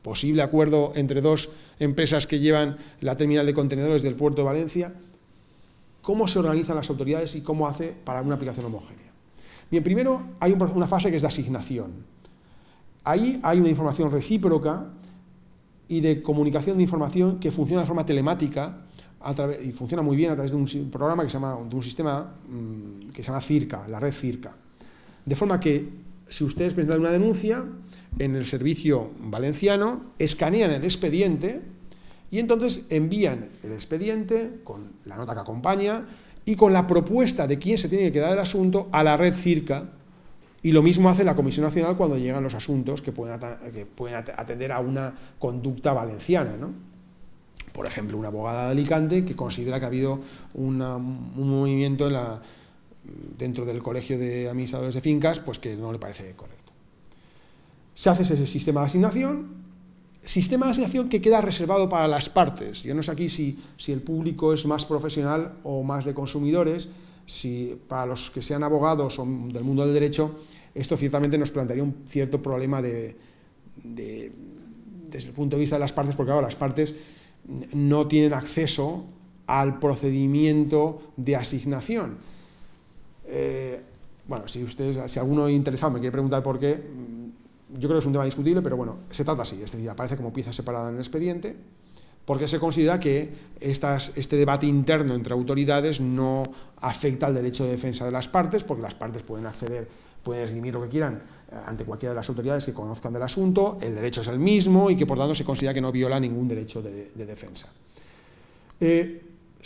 posible acuerdo entre dos empresas que llevan la terminal de contenedores del puerto de Valencia, ¿cómo se organizan las autoridades y cómo hace para una aplicación homogénea? Bien, primero hay una fase que es de asignación. Ahí hay una información recíproca y de comunicación de información que funciona de forma telemática y funciona muy bien a través de un programa de un sistema que se llama CIRCA, la red CIRCA. De forma que si ustedes presentan una denuncia en el servicio valenciano, escanean el expediente y entonces envían el expediente con la nota que acompaña y con la propuesta de quién se tiene que quedar el asunto a la red CIRCA. Y lo mismo hace la Comisión Nacional cuando llegan los asuntos que pueden atender a una conducta valenciana, ¿no? Por ejemplo, una abogada de Alicante que considera que ha habido un movimiento dentro del Colegio de Administradores de Fincas, pues que no le parece correcto. Se hace ese sistema de asignación que queda reservado para las partes. Yo no sé aquí si el público es más profesional o más de consumidores. Si para los que sean abogados o del mundo del derecho, esto ciertamente nos plantearía un cierto problema desde el punto de vista de las partes, porque claro, las partes no tienen acceso al procedimiento de asignación. Bueno, si alguno interesado me quiere preguntar por qué, yo creo que es un tema discutible, pero bueno, se trata así, es decir, aparece como pieza separada en el expediente, porque se considera que este debate interno entre autoridades no afecta al derecho de defensa de las partes, porque las partes pueden esgrimir lo que quieran ante cualquiera de las autoridades que conozcan del asunto, el derecho es el mismo y que por tanto se considera que no viola ningún derecho de defensa.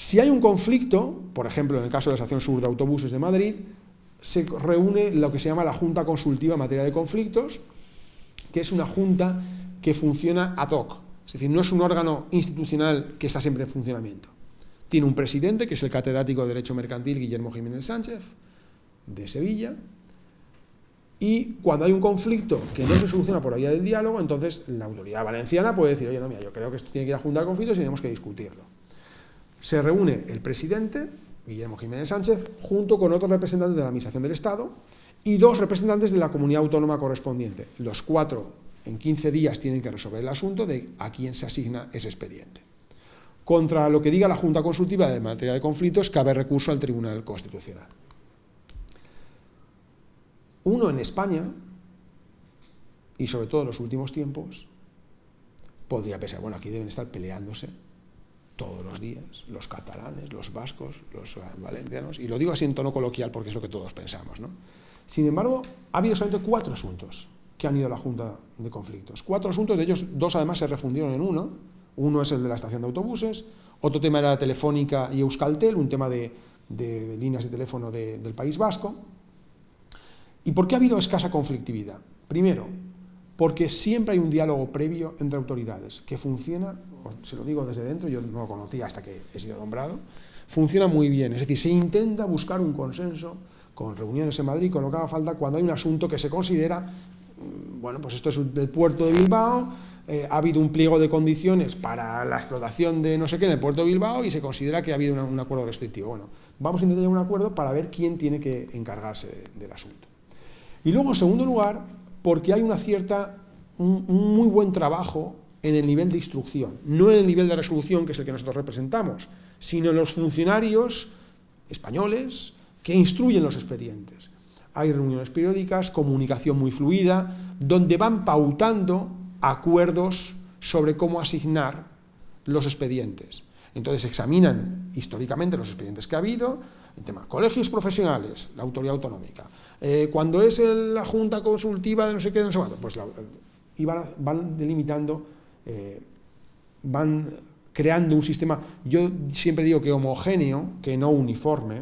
Si hay un conflicto, por ejemplo, en el caso de la Estación Sur de Autobuses de Madrid, se reúne lo que se llama la Junta Consultiva en materia de conflictos, que es una junta que funciona ad hoc, es decir, no es un órgano institucional que está siempre en funcionamiento. Tiene un presidente, que es el catedrático de Derecho Mercantil Guillermo Jiménez Sánchez, de Sevilla, y cuando hay un conflicto que no se soluciona por la vía del diálogo, entonces la autoridad valenciana puede decir, oye, no, mira, yo creo que esto tiene que ir a Junta de Conflictos y tenemos que discutirlo. Se reúne el presidente, Guillermo Jiménez Sánchez, junto con otros representantes de la Administración del Estado y 2 representantes de la comunidad autónoma correspondiente. Los 4 en 15 días tienen que resolver el asunto de a quién se asigna ese expediente. Contra lo que diga la Junta Consultiva de materia de conflictos, cabe recurso al Tribunal Constitucional. Uno en España, y sobre todo en los últimos tiempos, podría pensar, bueno, aquí deben estar peleándose todos los días, los catalanes, los vascos, los valencianos, y lo digo así en tono coloquial porque es lo que todos pensamos, ¿no? Sin embargo, ha habido solamente 4 asuntos que han ido a la Junta de Conflictos. 4 asuntos, de ellos 2 además se refundieron en uno. Uno es el de la estación de autobuses, otro tema era Telefónica y Euskaltel, un tema de líneas de teléfono del País Vasco. ¿Y por qué ha habido escasa conflictividad? Primero, porque siempre hay un diálogo previo entre autoridades que funciona, se lo digo desde dentro, yo no lo conocía hasta que he sido nombrado, funciona muy bien, es decir, se intenta buscar un consenso con reuniones en Madrid, con lo que haga falta, cuando hay un asunto que se considera, bueno, pues esto es del puerto de Bilbao, ha habido un pliego de condiciones para la explotación de no sé qué en el puerto de Bilbao y se considera que ha habido un acuerdo restrictivo. Bueno, vamos a intentar llegar a un acuerdo para ver quién tiene que encargarse del asunto. Y luego, en segundo lugar, porque hay un muy buen trabajo en el nivel de instrucción, no en el nivel de resolución, que es el que nosotros representamos, sino en los funcionarios españoles que instruyen los expedientes. Hay reuniones periódicas, comunicación muy fluida, donde van pautando acuerdos sobre cómo asignar los expedientes. Entonces examinan históricamente los expedientes que ha habido, el tema colegios profesionales, la autoridad autonómica, cuando es la Junta Consultiva de no sé qué, no sé cuánto, pues y van delimitando, van creando un sistema, yo siempre digo que homogéneo, que no uniforme,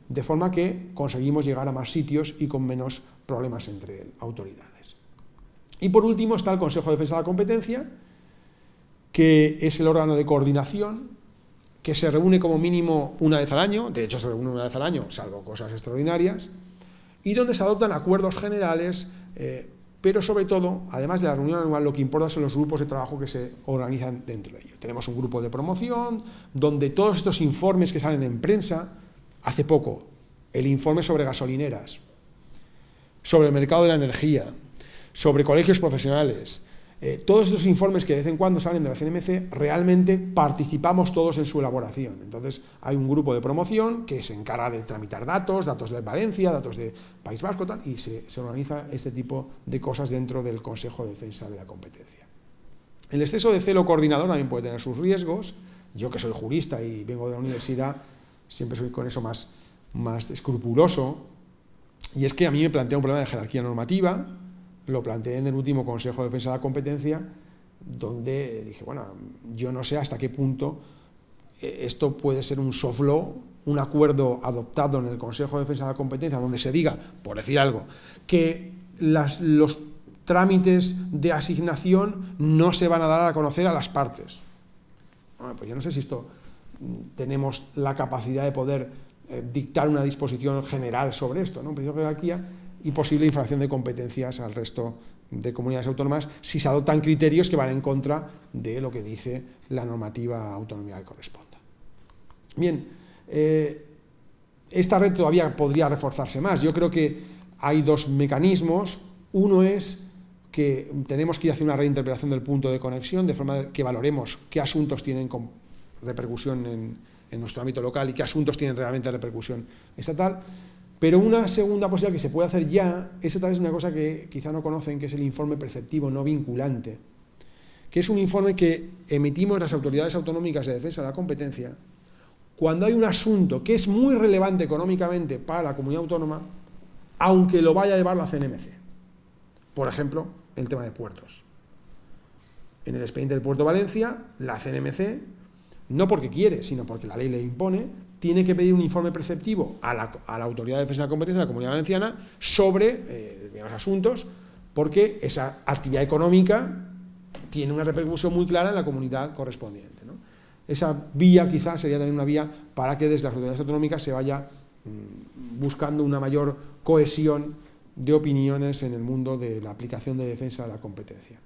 de forma que conseguimos llegar a más sitios y con menos problemas entre autoridades. Y por último está el Consejo de Defensa de la Competencia, que es el órgano de coordinación, que se reúne como mínimo una vez al año, de hecho se reúne una vez al año, salvo cosas extraordinarias, y donde se adoptan acuerdos generales, pero sobre todo, además de la reunión anual, lo que importa son los grupos de trabajo que se organizan dentro de ello. Tenemos un grupo de promoción, donde todos estos informes que salen en prensa, hace poco, el informe sobre gasolineras, sobre el mercado de la energía, sobre colegios profesionales, todos estos informes que de vez en cuando salen de la CNMC, realmente participamos todos en su elaboración. Entonces, hay un grupo de promoción que se encarga de tramitar datos de Valencia, datos de País Vasco, tal, y se organiza este tipo de cosas dentro del Consejo de Defensa de la Competencia. El exceso de celo coordinador también puede tener sus riesgos. Yo, que soy jurista y vengo de la universidad, siempre soy con eso más escrupuloso, y es que a mí me plantea un problema de jerarquía normativa. Lo planteé en el último Consejo de Defensa de la Competencia, donde dije, bueno, yo no sé hasta qué punto esto puede ser un soft law, un acuerdo adoptado en el Consejo de Defensa de la Competencia, donde se diga, por decir algo, que los trámites de asignación no se van a dar a conocer a las partes. Bueno, pues yo no sé si esto tenemos la capacidad de poder dictar una disposición general sobre esto, ¿no? Un principio de jerarquía y posible infracción de competencias al resto de comunidades autónomas si se adoptan criterios que van en contra de lo que dice la normativa autonómica que corresponda. Bien, esta red todavía podría reforzarse más. Yo creo que hay 2 mecanismos. Uno es que tenemos que ir hacia una reinterpretación del punto de conexión, de forma que valoremos qué asuntos tienen repercusión en nuestro ámbito local y qué asuntos tienen realmente repercusión estatal. Pero una segunda posibilidad que se puede hacer ya es a través de una cosa que quizá no conocen, que es el informe preceptivo no vinculante, que es un informe que emitimos las autoridades autonómicas de defensa de la competencia cuando hay un asunto que es muy relevante económicamente para la comunidad autónoma, aunque lo vaya a llevar la CNMC. Por ejemplo, el tema de puertos. En el expediente del Puerto de Valencia, la CNMC no porque quiere, sino porque la ley le impone, tiene que pedir un informe preceptivo a la Autoridad de Defensa de la Competencia de la Comunidad Valenciana sobre determinados asuntos, porque esa actividad económica tiene una repercusión muy clara en la comunidad correspondiente, ¿no? Esa vía quizás sería también una vía para que desde las autoridades autonómicas se vaya buscando una mayor cohesión de opiniones en el mundo de la aplicación de defensa de la competencia.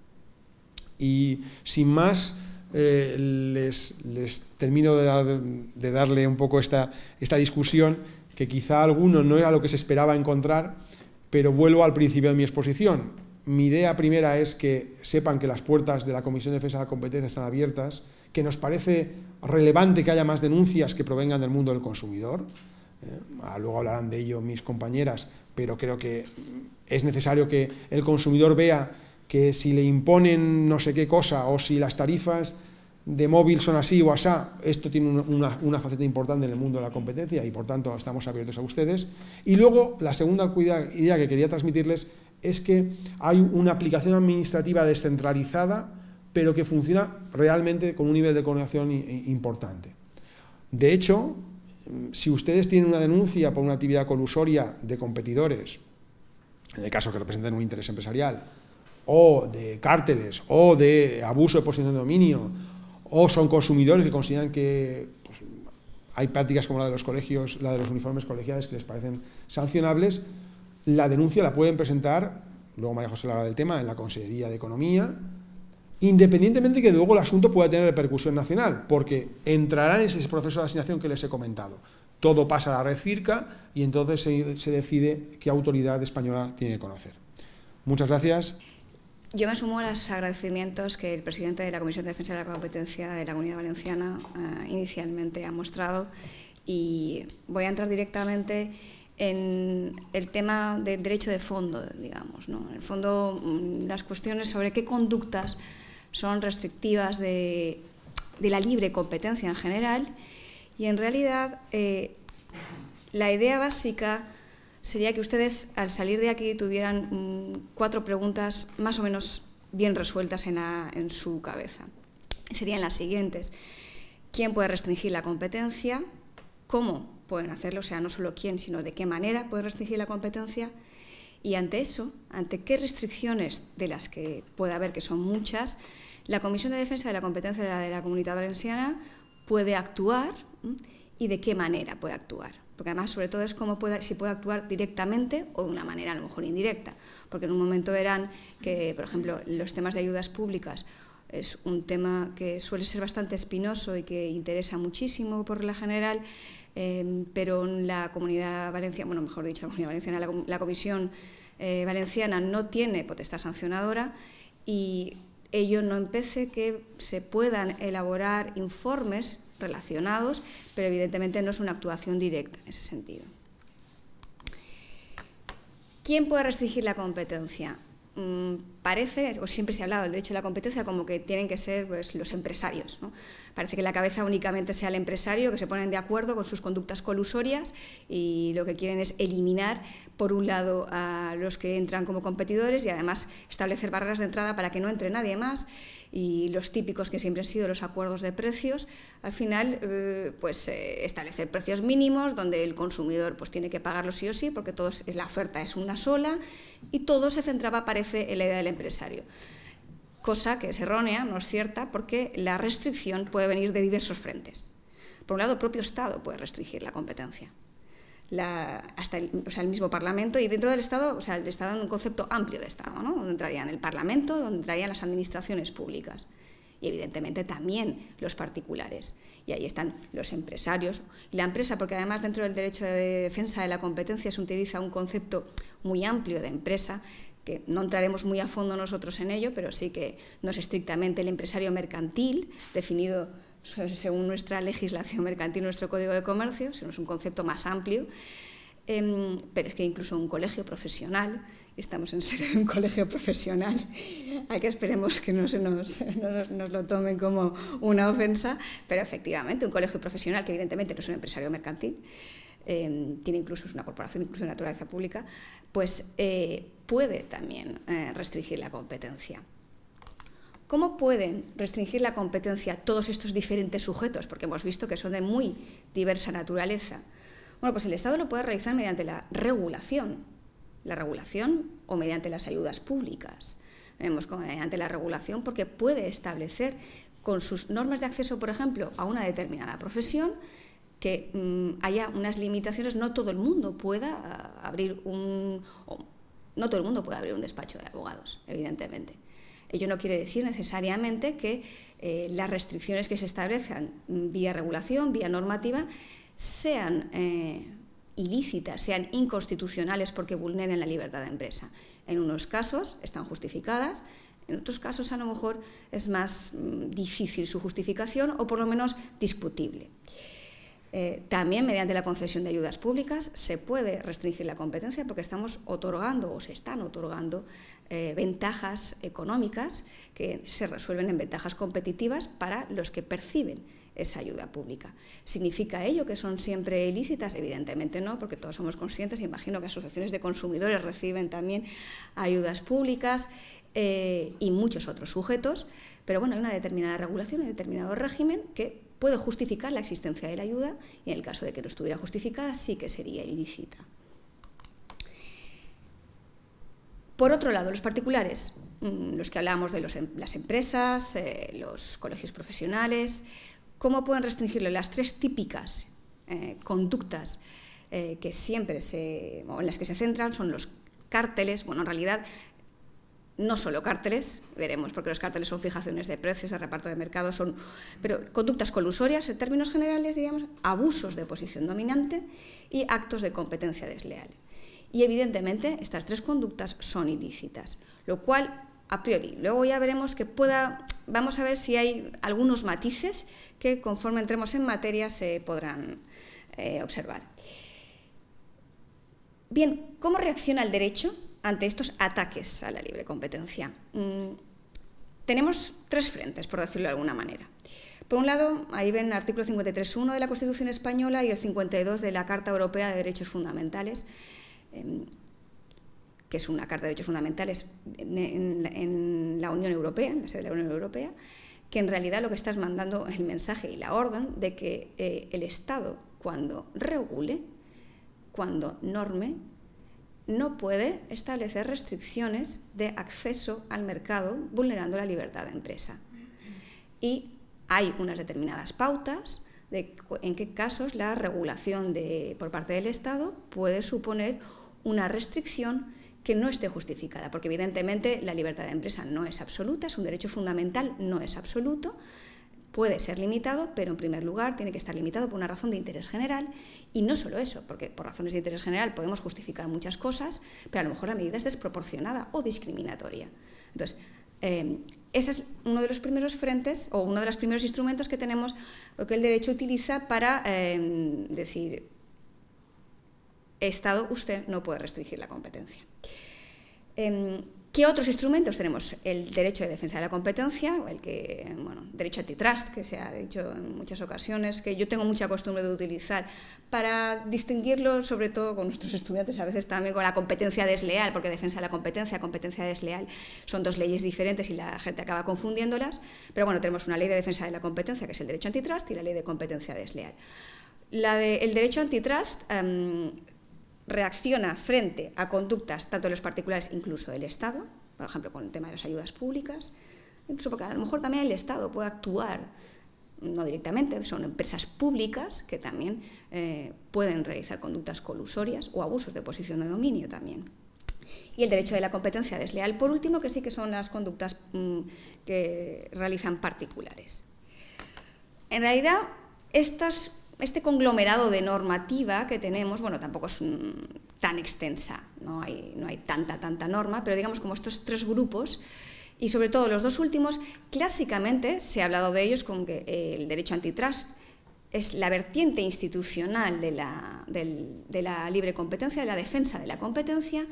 Y sin más, les termino de darle un poco esta discusión, que quizá a algunos no era lo que se esperaba encontrar, pero vuelvo al principio de mi exposición. Mi idea primera es que sepan que las puertas de la Comisión de Defensa de la Competencia están abiertas, que nos parece relevante que haya más denuncias que provengan del mundo del consumidor. Luego hablarán de ello mis compañeras, pero creo que es necesario que el consumidor vea que si le imponen no sé qué cosa, o si las tarifas de móvil son así o asá, esto tiene una faceta importante en el mundo de la competencia y por tanto estamos abiertos a ustedes. Y luego la segunda idea que quería transmitirles es que hay una aplicación administrativa descentralizada, pero que funciona realmente con un nivel de coordinación importante. De hecho, si ustedes tienen una denuncia por una actividad colusoria de competidores, en el caso que representen un interés empresarial, o de cárteles, o de abuso de posición de dominio, o son consumidores que consideran que pues, hay prácticas como la de los colegios, la de los uniformes colegiales que les parecen sancionables, la denuncia la pueden presentar, luego María José hablará del tema, en la Consellería de Economía, independientemente de que luego el asunto pueda tener repercusión nacional, porque entrará en ese proceso de asignación que les he comentado. Todo pasa a la red CIRCA y entonces se decide qué autoridad española tiene que conocer. Muchas gracias. Yo me sumo a los agradecimientos que el presidente de la Comisión de Defensa de la Competencia de la Comunidad Valenciana inicialmente ha mostrado, y voy a entrar directamente en el tema de derecho de fondo, digamos, ¿no? En el fondo, las cuestiones sobre qué conductas son restrictivas de la libre competencia en general, y en realidad la idea básica sería que ustedes al salir de aquí tuvieran 4 preguntas más o menos bien resueltas en su cabeza. Serían las siguientes: ¿quién puede restringir la competencia? ¿Cómo pueden hacerlo? O sea, no solo quién, sino de qué manera pueden restringir la competencia. Y ante eso, ante qué restricciones, de las que puede haber, que son muchas, la Comisión de Defensa de la Competencia de la Comunidad Valenciana puede actuar, y de qué manera puede actuar. Porque además, sobre todo, es si puede actuar directamente o de una manera a lo mejor indirecta. Porque en un momento verán que, por ejemplo, los temas de ayudas públicas es un tema que suele ser bastante espinoso y que interesa muchísimo por regla general, pero la Comunidad Valenciana, bueno, mejor dicho, la Comunidad Valenciana, la Comisión Valenciana no tiene potestad sancionadora, y ello no impide que se puedan elaborar informes relacionados, pero evidentemente no es una actuación directa en ese sentido. ¿Quién puede restringir la competencia? Parece, o siempre se ha hablado del derecho a la competencia como que tienen que ser pues, los empresarios, ¿no? Parece que la cabeza únicamente sea el empresario, que se ponen de acuerdo con sus conductas colusorias y lo que quieren es eliminar, por un lado, a los que entran como competidores y además establecer barreras de entrada para que no entre nadie más. Y los típicos que siempre han sido los acuerdos de precios, al final establecer precios mínimos donde el consumidor pues tiene que pagarlo sí o sí, porque la oferta es una sola, y todo se centraba, parece, en la idea del empresario. Cosa que es errónea, no es cierta, porque la restricción puede venir de diversos frentes. Por un lado, el propio Estado puede restringir la competencia. El mismo Parlamento, y dentro del Estado, o sea, el Estado en un concepto amplio de Estado, ¿no? Donde entrarían el Parlamento, donde entrarían las administraciones públicas y evidentemente también los particulares. Y ahí están los empresarios y la empresa, porque además dentro del derecho de defensa de la competencia se utiliza un concepto muy amplio de empresa, que no entraremos muy a fondo nosotros en ello, pero sí que no es estrictamente el empresario mercantil, definido según nuestra legislación mercantil, nuestro Código de Comercio, sino es un concepto más amplio, pero es que incluso un colegio profesional, estamos en serio un colegio profesional, al que esperemos que no nos lo tomen como una ofensa, pero efectivamente un colegio profesional, que evidentemente no es un empresario mercantil, tiene incluso, es una corporación incluso de naturaleza pública, pues puede también restringir la competencia. ¿Cómo pueden restringir la competencia todos estos diferentes sujetos? Porque hemos visto que son de muy diversa naturaleza. Bueno, pues el Estado lo puede realizar mediante la regulación o mediante las ayudas públicas. Veremos como mediante la regulación porque puede establecer con sus normas de acceso, por ejemplo, a una determinada profesión, que haya unas limitaciones. No todo el mundo pueda abrir un despacho de abogados, evidentemente. Ello no quiere decir necesariamente que las restricciones que se establezcan vía regulación, vía normativa, sean ilícitas, sean inconstitucionales porque vulneren la libertad de empresa. En unos casos están justificadas, en otros casos a lo mejor es más difícil su justificación o por lo menos discutible. También mediante la concesión de ayudas públicas se puede restringir la competencia porque estamos otorgando o se están otorgando ventajas económicas que se resuelven en ventajas competitivas para los que perciben esa ayuda pública. ¿Significa ello que son siempre ilícitas? Evidentemente no, porque todos somos conscientes, imagino que asociaciones de consumidores reciben también ayudas públicas y muchos otros sujetos, pero bueno, hay una determinada regulación, un determinado régimen que puede justificar la existencia de la ayuda y en el caso de que no estuviera justificada sí que sería ilícita. Por otro lado, los particulares, los que hablábamos de las empresas, los colegios profesionales, ¿cómo pueden restringirlo? Las tres típicas conductas que siempre en las que se centran son los cárteles. Bueno, en realidad no solo cárteles, veremos, porque los cárteles son fijaciones de precios, de reparto de mercado, pero conductas colusorias, en términos generales, diríamos, abusos de posición dominante y actos de competencia desleal. Y evidentemente estas tres conductas son ilícitas, lo cual a priori. Luego ya veremos que vamos a ver si hay algunos matices que conforme entremos en materia se podrán observar. Bien, ¿cómo reacciona el derecho ante estos ataques a la libre competencia? Tenemos tres frentes, por decirlo de alguna manera. Por un lado, ahí ven el artículo 53.1 de la Constitución española y el 52 de la Carta Europea de Derechos Fundamentales, que es una Carta de Derechos Fundamentales en la Unión Europea, en la sede de la Unión Europea, que en realidad lo que está es mandando el mensaje y la orden de que el Estado, cuando regule, cuando norme, no puede establecer restricciones de acceso al mercado vulnerando la libertad de empresa. Y hay unas determinadas pautas de en qué casos la regulación por parte del Estado puede suponer una restricción que no esté justificada, porque evidentemente la libertad de empresa no es absoluta, es un derecho fundamental, no es absoluto, puede ser limitado, pero en primer lugar tiene que estar limitado por una razón de interés general y no solo eso, porque por razones de interés general podemos justificar muchas cosas, pero a lo mejor la medida es desproporcionada o discriminatoria. Entonces, ese es uno de los primeros frentes o uno de los primeros instrumentos que tenemos o que el derecho utiliza para decir, Estado, usted no puede restringir la competencia. ¿Qué otros instrumentos tenemos? El derecho de defensa de la competencia, derecho antitrust, que se ha dicho en muchas ocasiones, que yo tengo mucha costumbre de utilizar para distinguirlo, sobre todo con nuestros estudiantes, a veces también con la competencia desleal, porque defensa de la competencia desleal son dos leyes diferentes y la gente acaba confundiéndolas, pero bueno, tenemos una ley de defensa de la competencia, que es el derecho antitrust, y la ley de competencia desleal. El derecho antitrust reacciona frente a conductas tanto de los particulares, incluso del Estado, por ejemplo, con el tema de las ayudas públicas, incluso porque a lo mejor también el Estado puede actuar, no directamente, son empresas públicas que también pueden realizar conductas colusorias o abusos de posición de dominio también. Y el derecho de la competencia desleal, por último, que sí que son las conductas que realizan particulares. En realidad, este conglomerado de normativa que tenemos, bueno, tampoco es tan extensa, no hay tanta norma, pero digamos como estos tres grupos, y sobre todo los dos últimos, clásicamente se ha hablado de ellos con que el derecho antitrust es la vertiente institucional de la libre competencia, de la defensa de la competencia,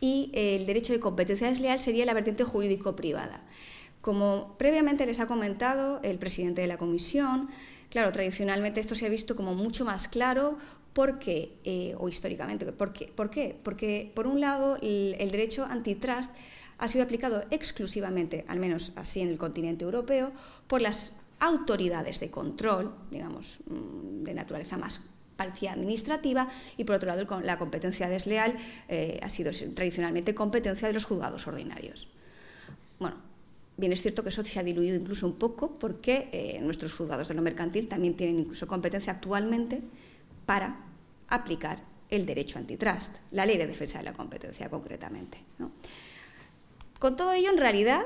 y el derecho de competencia desleal sería la vertiente jurídico-privada. Como previamente les ha comentado el presidente de la Comisión, claro, tradicionalmente esto se ha visto como mucho más claro porque, o históricamente, ¿por qué? Porque, por un lado, el derecho antitrust ha sido aplicado exclusivamente, al menos así en el continente europeo, por las autoridades de control, digamos, de naturaleza más parecida administrativa, y por otro lado la competencia desleal ha sido tradicionalmente competencia de los juzgados ordinarios. Bueno, bien es cierto que eso se ha diluido incluso un poco porque nuestros juzgados de lo mercantil también tienen incluso competencia actualmente para aplicar el derecho antitrust, la ley de defensa de la competencia concretamente, ¿no? Con todo ello, en realidad,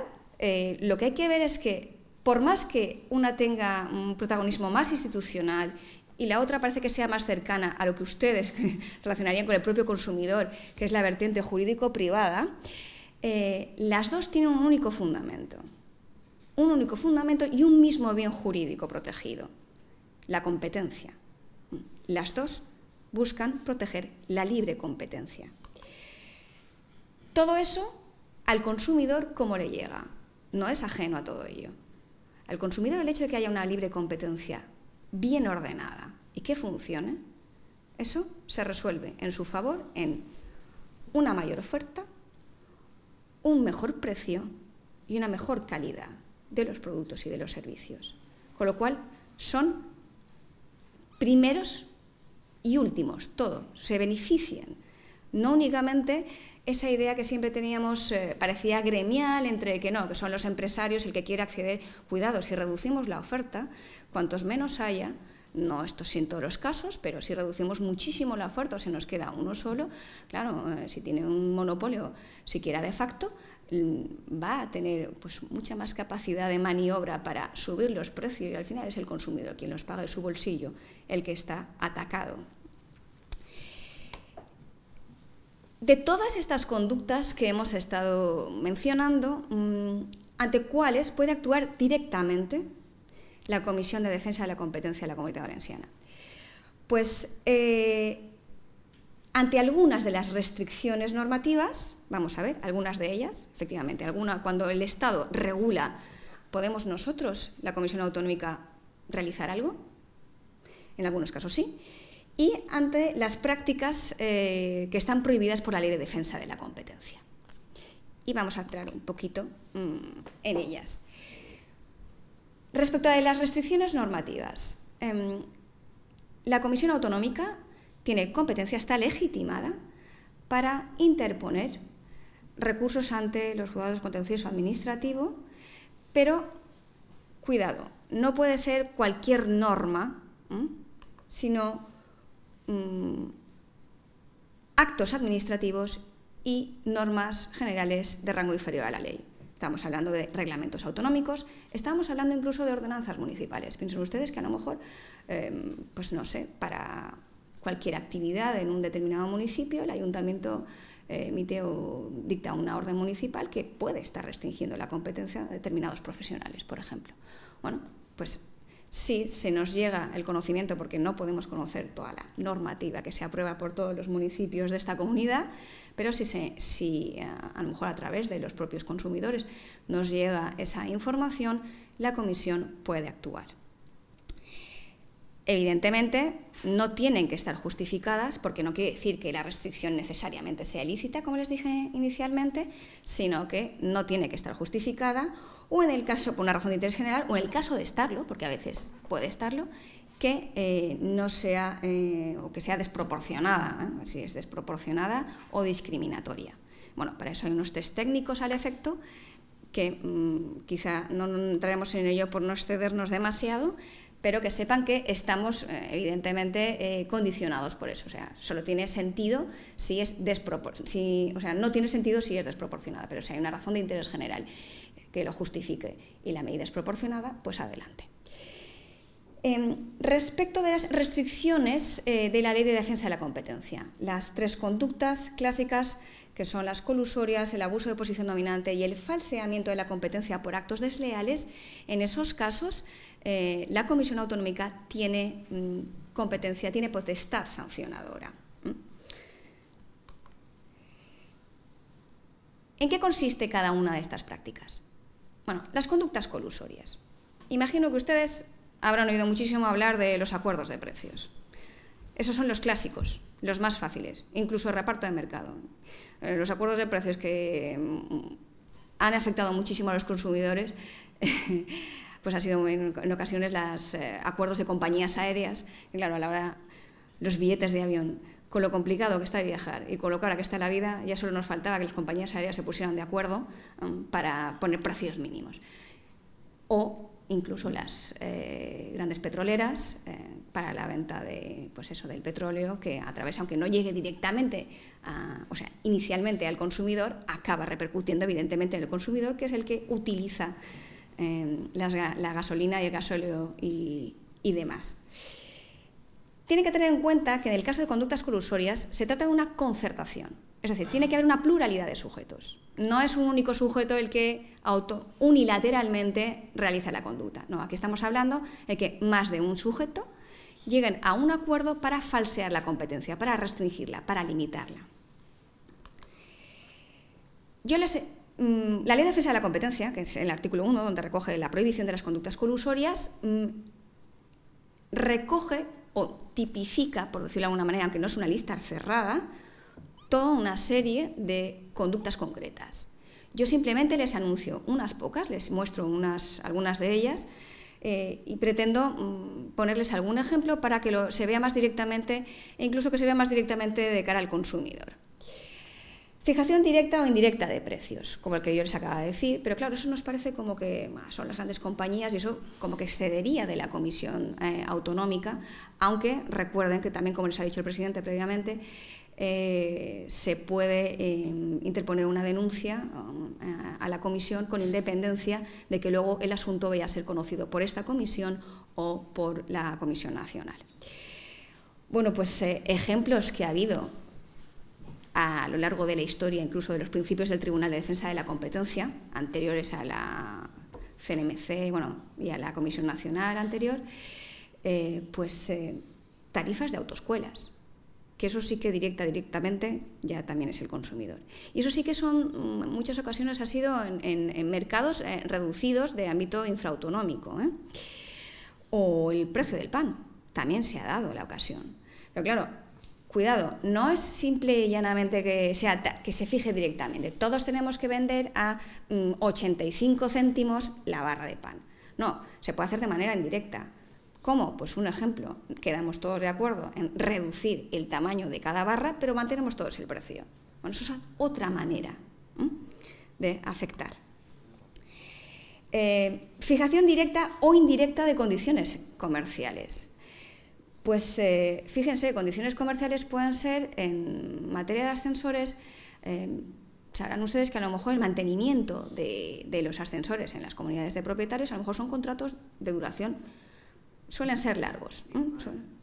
lo que hay que ver es que por más que una tenga un protagonismo más institucional y la otra parece que sea más cercana a lo que ustedes relacionarían con el propio consumidor, que es la vertiente jurídico-privada, las dos tienen un único fundamento y un mismo bien jurídico protegido, la competencia. Las dos buscan proteger la libre competencia. Todo eso al consumidor, ¿cómo le llega? No es ajeno a todo ello. Al consumidor el hecho de que haya una libre competencia bien ordenada y que funcione, eso se resuelve en su favor en una mayor oferta, un mejor precio y una mejor calidad de los productos y de los servicios. Con lo cual son primeros y últimos, todo, se benefician. No únicamente esa idea que siempre teníamos, parecía gremial, entre que no, que son los empresarios el que quiere acceder. Cuidado, si reducimos la oferta, cuantos menos haya, no esto sí en todos los casos, pero si reducimos muchísimo la oferta o se nos queda uno solo, claro, si tiene un monopolio, siquiera de facto, va a tener pues mucha más capacidad de maniobra para subir los precios y al final es el consumidor quien los paga de su bolsillo, el que está atacado. De todas estas conductas que hemos estado mencionando, ante cuáles puede actuar directamente la Comisión de Defensa de la Competencia de la Comunidad Valenciana. Pues ante algunas de las restricciones normativas, vamos a ver, algunas de ellas, efectivamente, cuando el Estado regula, ¿podemos nosotros, la Comisión Autonómica, realizar algo? En algunos casos sí. Y ante las prácticas que están prohibidas por la Ley de Defensa de la Competencia. Y vamos a entrar un poquito en ellas. Respecto a las restricciones normativas, la Comisión Autonómica tiene competencia, está legitimada para interponer recursos ante los juzgados contencioso administrativo, pero, cuidado, no puede ser cualquier norma, sino actos administrativos y normas generales de rango inferior a la ley. Estamos hablando de reglamentos autonómicos, estamos hablando incluso de ordenanzas municipales. Piensen ustedes que a lo mejor, pues no sé, para cualquier actividad en un determinado municipio, el ayuntamiento emite o dicta una orden municipal que puede estar restringiendo la competencia de determinados profesionales, por ejemplo. Bueno, pues sí se nos llega el conocimiento, porque no podemos conocer toda la normativa que se aprueba por todos los municipios de esta comunidad, pero si a lo mejor a través de los propios consumidores nos llega esa información, la Comisión puede actuar. Evidentemente, no tienen que estar justificadas, porque no quiere decir que la restricción necesariamente sea ilícita, como les dije inicialmente, sino que no tiene que estar justificada, o en el caso, por una razón de interés general, o en el caso de estarlo, porque a veces puede estarlo, que no sea, o que sea desproporcionada, si es desproporcionada o discriminatoria. Bueno, para eso hay unos test técnicos al efecto, que quizá no entraremos en ello por no excedernos demasiado, pero que sepan que estamos evidentemente condicionados por eso. O sea, solo tiene sentido si es o sea, no tiene sentido si es desproporcionada, pero si hay una razón de interés general que lo justifique y la medida es proporcionada, pues adelante. Respecto de las restricciones de la Ley de Defensa de la Competencia, las tres conductas clásicas, que son las colusorias, el abuso de posición dominante y el falseamiento de la competencia por actos desleales, en esos casos la Comisión Autonómica tiene competencia, tiene potestad sancionadora. ¿En qué consiste cada una de estas prácticas? Bueno, las conductas colusorias. Imagino que ustedes habrán oído muchísimo hablar de los acuerdos de precios. Esos son los clásicos, los más fáciles, incluso el reparto de mercado. Los acuerdos de precios que han afectado muchísimo a los consumidores, pues ha sido en ocasiones los acuerdos de compañías aéreas, y claro, a la hora los billetes de avión, con lo complicado que está de viajar y con lo cara que está la vida, ya solo nos faltaba que las compañías aéreas se pusieran de acuerdo para poner precios mínimos. O incluso las grandes petroleras para la venta de, pues eso, del petróleo, que a través, aunque no llegue directamente, o sea, inicialmente al consumidor, acaba repercutiendo evidentemente en el consumidor, que es el que utiliza la gasolina y el gasóleo y demás. Tienen que tener en cuenta que en el caso de conductas colusorias se trata de una concertación, es decir, tiene que haber una pluralidad de sujetos. No es un único sujeto el que unilateralmente realiza la conducta. No, aquí estamos hablando de que más de un sujeto lleguen a un acuerdo para falsear la competencia, para restringirla, para limitarla. La Ley de Defensa de la Competencia, que es el artículo 1, donde recoge la prohibición de las conductas colusorias, recoge o tipifica, por decirlo de alguna manera, aunque no es una lista cerrada, toda una serie de conductas concretas. Yo simplemente les anuncio unas pocas, les muestro algunas de ellas y pretendo ponerles algún ejemplo para que se vea más directamente, e incluso que se vea más directamente de cara al consumidor. Fijación directa o indirecta de precios, como el que yo les acabo de decir, pero claro, eso nos parece como que son las grandes compañías y eso como que excedería de la comisión autonómica, aunque recuerden que también, como les ha dicho el presidente previamente, se puede interponer una denuncia a la comisión con independencia de que luego el asunto vaya a ser conocido por esta comisión o por la Comisión Nacional. Bueno, pues ejemplos que ha habido a lo largo de la historia, incluso de los principios del Tribunal de Defensa de la Competencia, anteriores a la CNMC y a la Comisión Nacional anterior, tarifas de autoescuelas, que eso sí que directamente ya también es el consumidor. Y eso sí que en muchas ocasiones ha sido en mercados reducidos de ámbito infraautonómico. O el precio del pan, también se ha dado la ocasión. Pero claro, cuidado, no es simple y llanamente que se fije directamente. Todos tenemos que vender a 85 céntimos la barra de pan. No, se puede hacer de manera indirecta. ¿Cómo? Pues un ejemplo, quedamos todos de acuerdo en reducir el tamaño de cada barra, pero mantenemos todos el precio. Bueno, eso es otra manera de afectar. Fijación directa o indirecta de condiciones comerciales. Pues fíjense, condiciones comerciales pueden ser en materia de ascensores. Sabrán ustedes que a lo mejor el mantenimiento de los ascensores en las comunidades de propietarios a lo mejor son contratos de duración, suelen ser largos.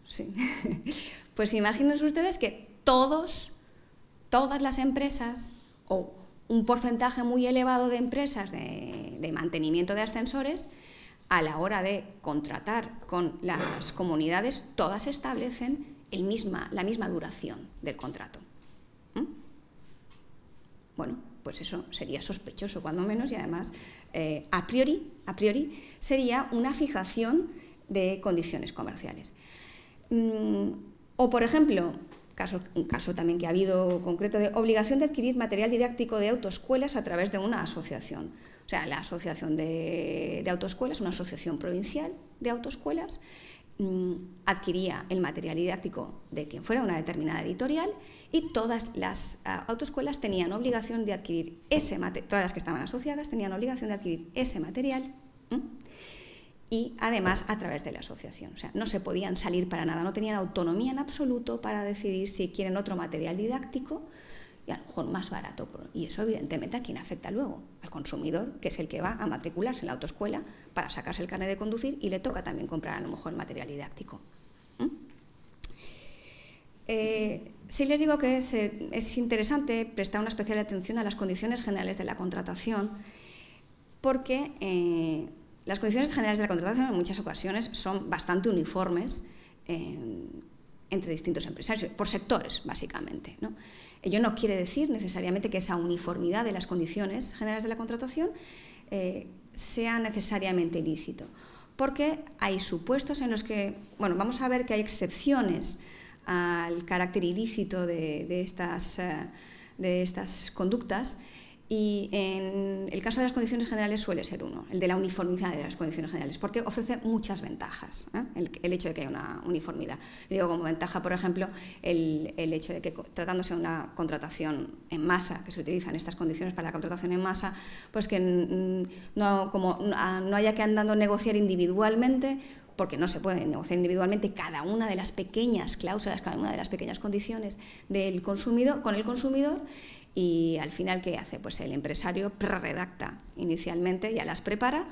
Sí. Pues imagínense ustedes que todas las empresas o un porcentaje muy elevado de empresas de mantenimiento de ascensores, a la hora de contratar con las comunidades, todas establecen la misma duración del contrato. Bueno, pues eso sería sospechoso, cuando menos, y además, a priori, sería una fijación de condiciones comerciales. O, por ejemplo, un caso también que ha habido concreto de obligación de adquirir material didáctico de autoescuelas a través de una asociación. O sea, la asociación de autoescuelas, una asociación provincial de autoescuelas, adquiría el material didáctico de quien fuera una determinada editorial y todas las autoescuelas tenían obligación de adquirir todas las que estaban asociadas tenían obligación de adquirir ese material y además a través de la asociación. O sea, no se podían salir para nada, no tenían autonomía en absoluto para decidir si quieren otro material didáctico y a lo mejor más barato. Y eso evidentemente a quién afecta luego, al consumidor, que es el que va a matricularse en la autoescuela para sacarse el carnet de conducir y le toca también comprar a lo mejor material didáctico. Sí les digo que es interesante prestar una especial atención a las condiciones generales de la contratación porque las condiciones generales de la contratación en muchas ocasiones son bastante uniformes entre distintos empresarios, por sectores básicamente, ¿no? Ello no quiere decir necesariamente que esa uniformidad de las condiciones generales de la contratación sea necesariamente ilícito, porque hay supuestos en los que, bueno, vamos a ver que hay excepciones al carácter ilícito de estas conductas y en el caso de las condiciones generales suele ser uno, el de la uniformidad de las condiciones generales, porque ofrece muchas ventajas, el hecho de que haya una uniformidad. Digo como ventaja, por ejemplo, el hecho de que tratándose de una contratación en masa, que se utilizan estas condiciones para la contratación en masa, pues que no haya que andando a negociar individualmente, porque no se puede negociar individualmente cada una de las pequeñas cláusulas, cada una de las pequeñas condiciones del consumidor, con el consumidor. Y al final, ¿qué hace? Pues el empresario redacta inicialmente, ya las prepara,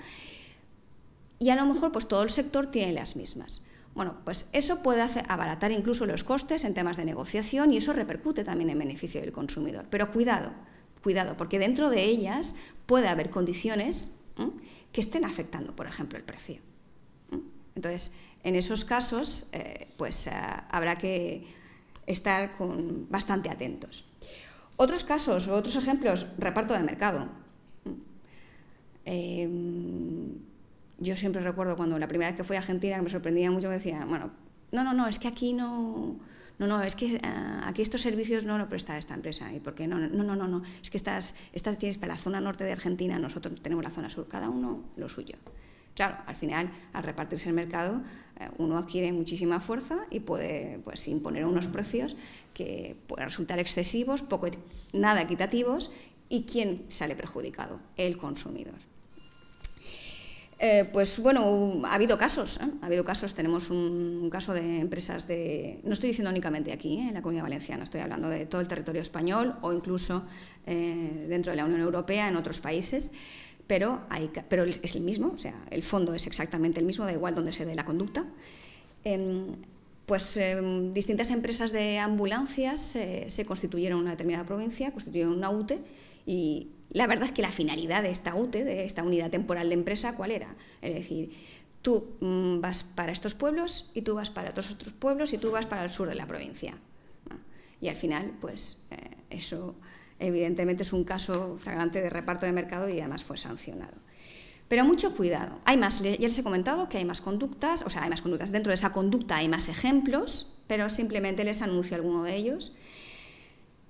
y a lo mejor pues todo el sector tiene las mismas. Bueno, pues eso puede abaratar incluso los costes en temas de negociación, y eso repercute también en beneficio del consumidor. Pero cuidado, porque dentro de ellas puede haber condiciones que estén afectando, por ejemplo, el precio. Entonces, en esos casos, habrá que estar bastante atentos. Otros casos, otros ejemplos, reparto de mercado. Yo siempre recuerdo cuando la primera vez que fui a Argentina, que me sorprendía mucho, me decía, bueno, no, es que aquí es que aquí estos servicios no lo presta esta empresa. ¿Y por qué? No, es que estas tienes para la zona norte de Argentina, nosotros tenemos la zona sur, cada uno lo suyo. Claro, al final, al repartirse el mercado, uno adquiere muchísima fuerza y puede imponer unos precios que pueden resultar excesivos, nada equitativos, y ¿quién sale perjudicado? El consumidor. Ha habido casos, tenemos un caso de empresas no estoy diciendo únicamente aquí, en la Comunidad Valenciana, estoy hablando de todo el territorio español o incluso dentro de la Unión Europea, en otros países. Pero es el mismo, o sea, el fondo es exactamente el mismo, da igual donde se dé la conducta. Distintas empresas de ambulancias se constituyeron en una determinada provincia, constituyeron una UTE, y la verdad es que la finalidad de esta UTE, de esta unidad temporal de empresa, ¿cuál era? Es decir, tú vas para estos pueblos y tú vas para otros pueblos y tú vas para el sur de la provincia. Y al final, eso evidentemente es un caso flagrante de reparto de mercado y además fue sancionado. Pero mucho cuidado. Hay más, ya les he comentado que hay más conductas, dentro de esa conducta hay más ejemplos, pero simplemente les anuncio alguno de ellos.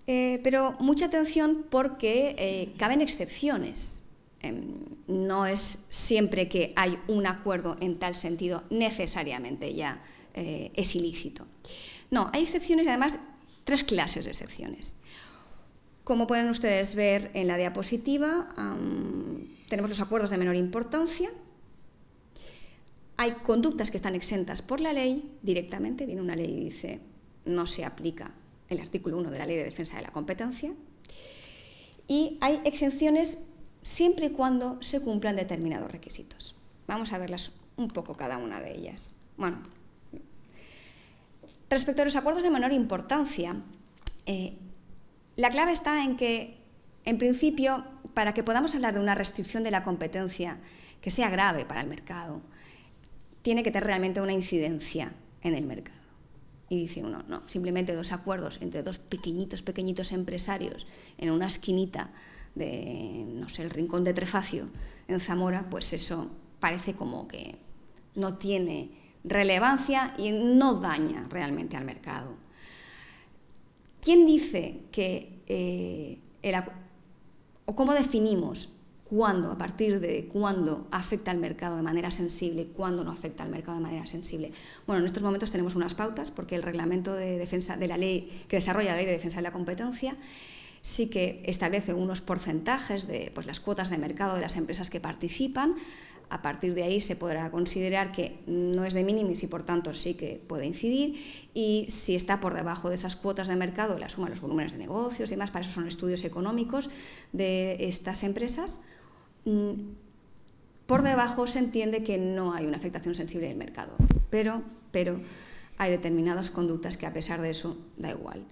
Pero mucha atención porque caben excepciones. No es siempre que hay un acuerdo en tal sentido necesariamente ya es ilícito. No, hay excepciones y además 3 clases de excepciones. Como pueden ustedes ver en la diapositiva, tenemos los acuerdos de menor importancia. Hay conductas que están exentas por la ley directamente. Viene una ley y dice, no se aplica el artículo 1 de la Ley de Defensa de la Competencia. Y hay exenciones siempre y cuando se cumplan determinados requisitos. Vamos a verlas un poco cada una de ellas. Bueno, respecto a los acuerdos de menor importancia, la clave está en que, en principio, para que podamos hablar de una restricción de la competencia que sea grave para el mercado, tiene que tener realmente una incidencia en el mercado. Y dice uno, no, simplemente 2 acuerdos entre 2 pequeñitos empresarios en una esquinita de, no sé, el Rincón de Trefacio, en Zamora, pues eso parece como que no tiene relevancia y no daña realmente al mercado. ¿Quién dice que o cómo definimos cuándo, a partir de cuándo afecta al mercado de manera sensible, cuándo no afecta al mercado de manera sensible? Bueno, en estos momentos tenemos unas pautas, porque el reglamento de defensa de la ley que desarrolla la Ley de Defensa de la Competencia sí que establece unos porcentajes de las cuotas de mercado de las empresas que participan. A partir de ahí se podrá considerar que no es de minimis y por tanto sí que puede incidir, y si está por debajo de esas cuotas de mercado, la suma de los volúmenes de negocios y demás, para eso son estudios económicos de estas empresas, por debajo se entiende que no hay una afectación sensible del mercado, pero hay determinadas conductas que a pesar de eso da igual.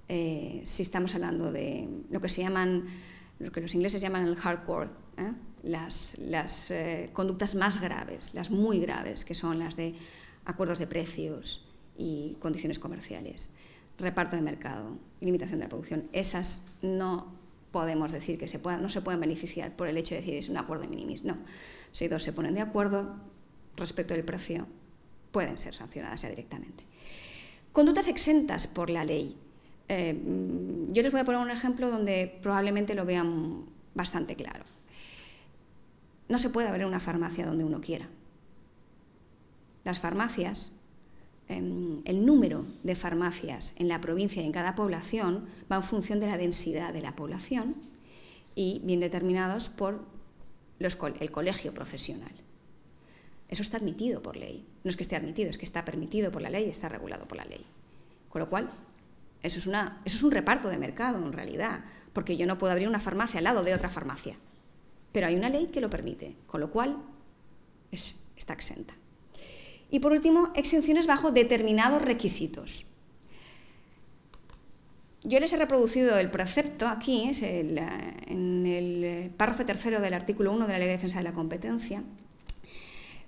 Si estamos hablando de lo que los ingleses llaman el hardcore, las conductas más graves, las muy graves, que son las de acuerdos de precios y condiciones comerciales, reparto de mercado y limitación de la producción, esas no podemos decir que no se pueden beneficiar por el hecho de decir es un acuerdo de minimis. No, si 2 se ponen de acuerdo respecto del precio, pueden ser sancionadas ya directamente. Conductas exentas por la ley. Yo les voy a poner un ejemplo donde probablemente lo vean bastante claro. No se puede abrir una farmacia donde uno quiera. Las farmacias, el número de farmacias en la provincia y en cada población va en función de la densidad de la población y bien determinados por el colegio profesional. Eso está admitido por ley. No es que esté admitido, es que está permitido por la ley y está regulado por la ley. Con lo cual, eso es un reparto de mercado en realidad, porque yo no puedo abrir una farmacia al lado de otra farmacia. Pero hay una ley que lo permite, con lo cual está exenta. Y por último, exenciones bajo determinados requisitos. Yo les he reproducido el precepto aquí, es en el párrafo tercero del artículo 1 de la Ley de Defensa de la Competencia,